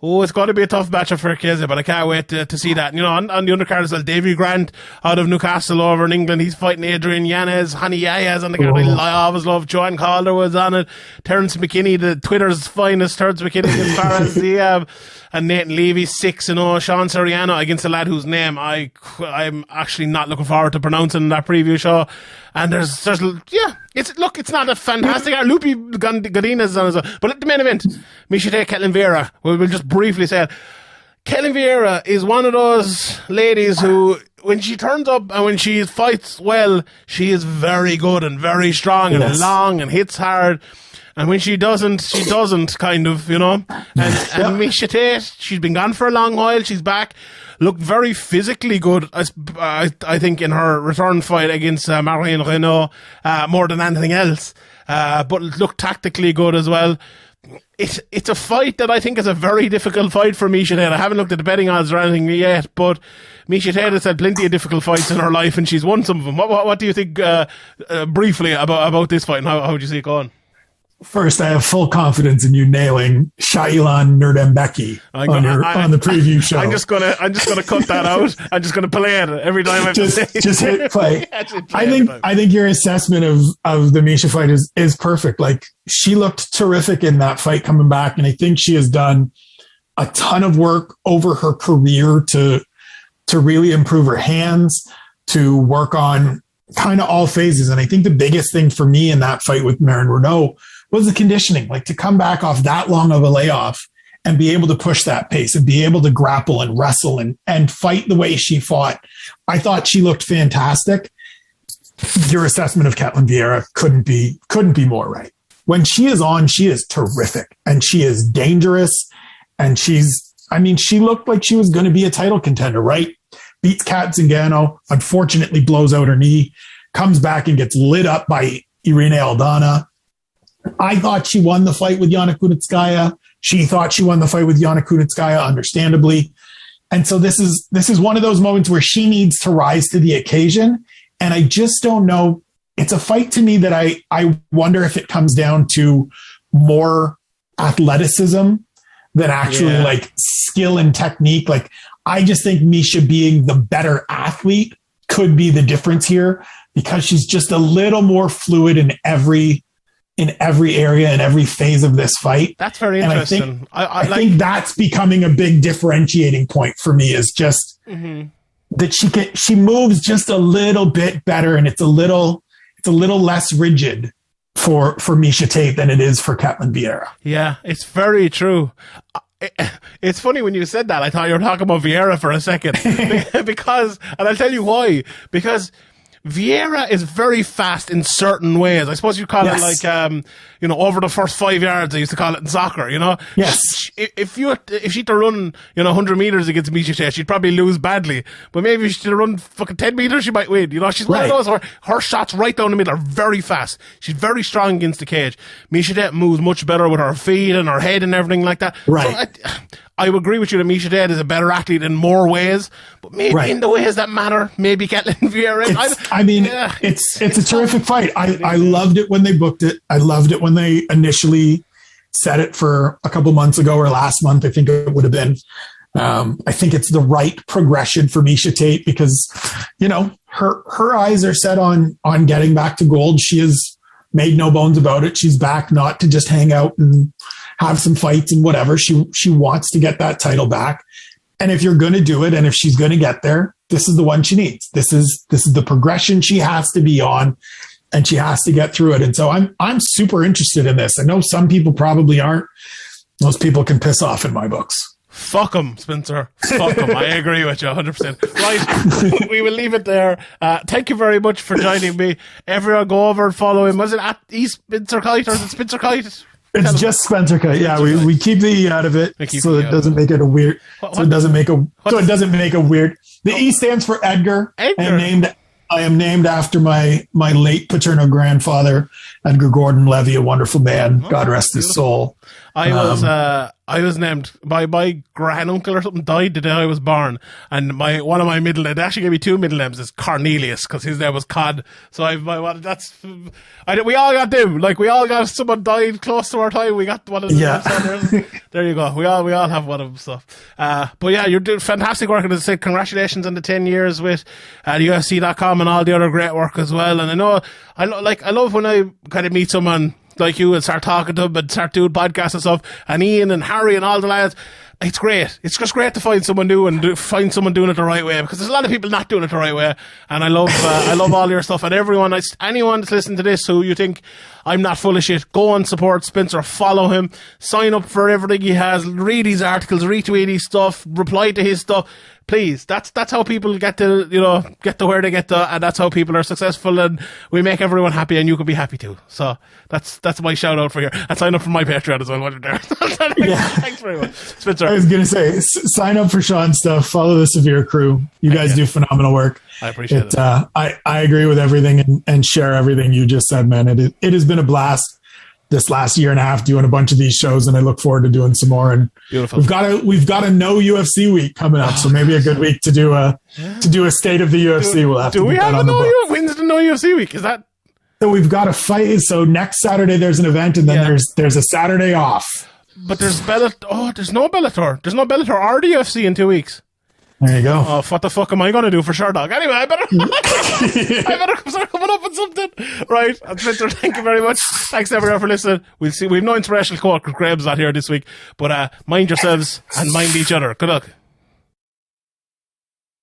it's going to be a tough matchup for Chiesa, but I can't wait to see that. On the undercard as well, Davy Grant out of Newcastle over in England. He's fighting Adrian Yanez. Hani Yayez on the card. I always love Joanne Calder was on it. Terence McKinney, the Twitter's finest. Terence McKinney against Faraz Diab. And Nathan Levy 6-0. Sean Soriano against a lad whose name I'm actually not looking forward to pronouncing in that preview show. And there's it's not a fantastic. Lupi Godinez on as well. But at the main event, Miesha Tate, Ketlen Vieira. We'll just briefly say it. Ketlen Vieira is one of those ladies who, when she turns up and when she fights well, she is very good and very strong and long and hits hard. And when she doesn't, kind of, And Miesha Tate, she's been gone for a long while. She's back. Looked very physically good, I think, in her return fight against Marion Renault, more than anything else. But looked tactically good as well. It's a fight that I think is a very difficult fight for Miesha Tate. I haven't looked at the betting odds or anything yet, but Miesha Tate has had plenty of difficult fights in her life, and she's won some of them. What do you think, briefly, about this fight, and how would you see it going? First, I have full confidence in you nailing Shailan Nurdembeki on the preview show. I'm just gonna cut that out. I'm just gonna play it every time I just hit play. I think your assessment of the Miesha fight is perfect. Like, she looked terrific in that fight coming back, and I think she has done a ton of work over her career to really improve her hands, to work on kind of all phases. And I think the biggest thing for me in that fight with Marion Renault was the conditioning, like to come back off that long of a layoff and be able to push that pace and be able to grapple and wrestle and fight the way she fought. I thought she looked fantastic. Your assessment of Ketlen Vieira couldn't be more right. When she is on, she is terrific and she is dangerous. And she looked like she was going to be a title contender, right? Beats Kat Zingano, unfortunately blows out her knee, comes back and gets lit up by Irina Aldana. I thought she won the fight with Yana Kunitskaya. She thought she won the fight with Yana Kunitskaya, understandably. And so this is one of those moments where she needs to rise to the occasion. And I just don't know. It's a fight to me that I wonder if it comes down to more athleticism than actually like skill and technique. Like, I just think Miesha being the better athlete could be the difference here, because she's just a little more fluid in every area and every phase of this fight. That's very interesting. I think that's becoming a big differentiating point for me, is just that she moves just a little bit better, and it's a little less rigid for Miesha Tate than it is for Ketlen Vieira. Yeah, it's very true. It's funny when you said that. I thought you were talking about Vieira for a second because, and I'll tell you why, because Vieira is very fast in certain ways. I suppose you call it like, over the first 5 yards, I used to call it in soccer, Yes. If she had to run, 100 meters against Miesha Tate, she'd probably lose badly. But maybe if she had to run fucking 10 meters, she might win. She's one of those, her shots right down the middle are very fast. She's very strong against the cage. Miesha Tate moves much better with her feet and her head and everything like that. Right. So I would agree with you that Miesha Tate is a better athlete in more ways, but maybe in the ways that matter, maybe Ketlen Vieira. It's a terrific fight. I loved it when they booked it. I loved it when they initially set it for a couple months ago or last month. I think it would have been. I think it's the right progression for Miesha Tate because, her eyes are set on getting back to gold. She has made no bones about it. She's back not to just hang out and have some fights and whatever. She wants to get that title back. And if you're going to do it, and if she's going to get there, this is the one she needs. This is the progression she has to be on, and she has to get through it. And so I'm super interested in this. I know some people probably aren't, Those people can piss off in my books. Fuck him, Spencer. Fuck him. I agree with you 100%. Right, we will leave it there. Thank you very much for joining me. Everyone go over and follow him. Was it at Spencer Kite or is it Spencer Kite? It's just Spencer Kite. Yeah, we keep the E out of it so it doesn't make it a weird. So it doesn't make a weird. The E stands for Edgar. I am named after my late paternal grandfather, Edgar Gordon Levy, a wonderful man. God rest his soul. I was named by my granduncle or something died the day I was born, and one of my middle names, they actually gave me two middle names, is Cornelius because his name was Cod. So we all got them. Like we all got someone died close to our time. We got one of them. Yeah. There you go. We all have one of them. So, but yeah, you're doing fantastic work, and as I said, congratulations on the 10 years with UFC.com and all the other great work as well. And I know I love when I kind of meet someone like you and start talking to them and start doing podcasts and stuff, and Ian and Harry and all the lads. It's great. It's just great to find someone new and find someone doing it the right way, because there's a lot of people not doing it the right way. And I love all your stuff. And anyone that's listening to this who you think I'm not full of shit, go and support Spencer, follow him, sign up for everything he has, read his articles, retweet his stuff, reply to his stuff. Please, that's how people get to where they get to, and that's how people are successful, and we make everyone happy, and you can be happy too. So that's my shout out for here. And sign up for my Patreon as well while you're there. Thanks very much, Spencer. I was gonna say, sign up for Sean's stuff. Follow the Severe Crew. You guys do phenomenal work. I appreciate it. I agree with everything and share everything you just said, man. It has been a blast this last year and a half doing a bunch of these shows, and I look forward to doing some more. And beautiful. We've got a no UFC week coming up, so maybe a good week to do a state of the UFC. We'll have to. Do we have when's the no UFC week? Is that? So we've got a fight. So next Saturday there's an event, and then there's a Saturday off. But there's Bellator. Oh, there's no Bellator. There's no Bellator or the UFC in 2 weeks. There you go. Oh, what the fuck am I going to do for sure, dog? Anyway, I better start coming up with something. Right. And Spencer, thank you very much. Thanks everyone for listening. We've no inspirational quote because Graham's not here this week. But mind yourselves and mind each other. Good luck.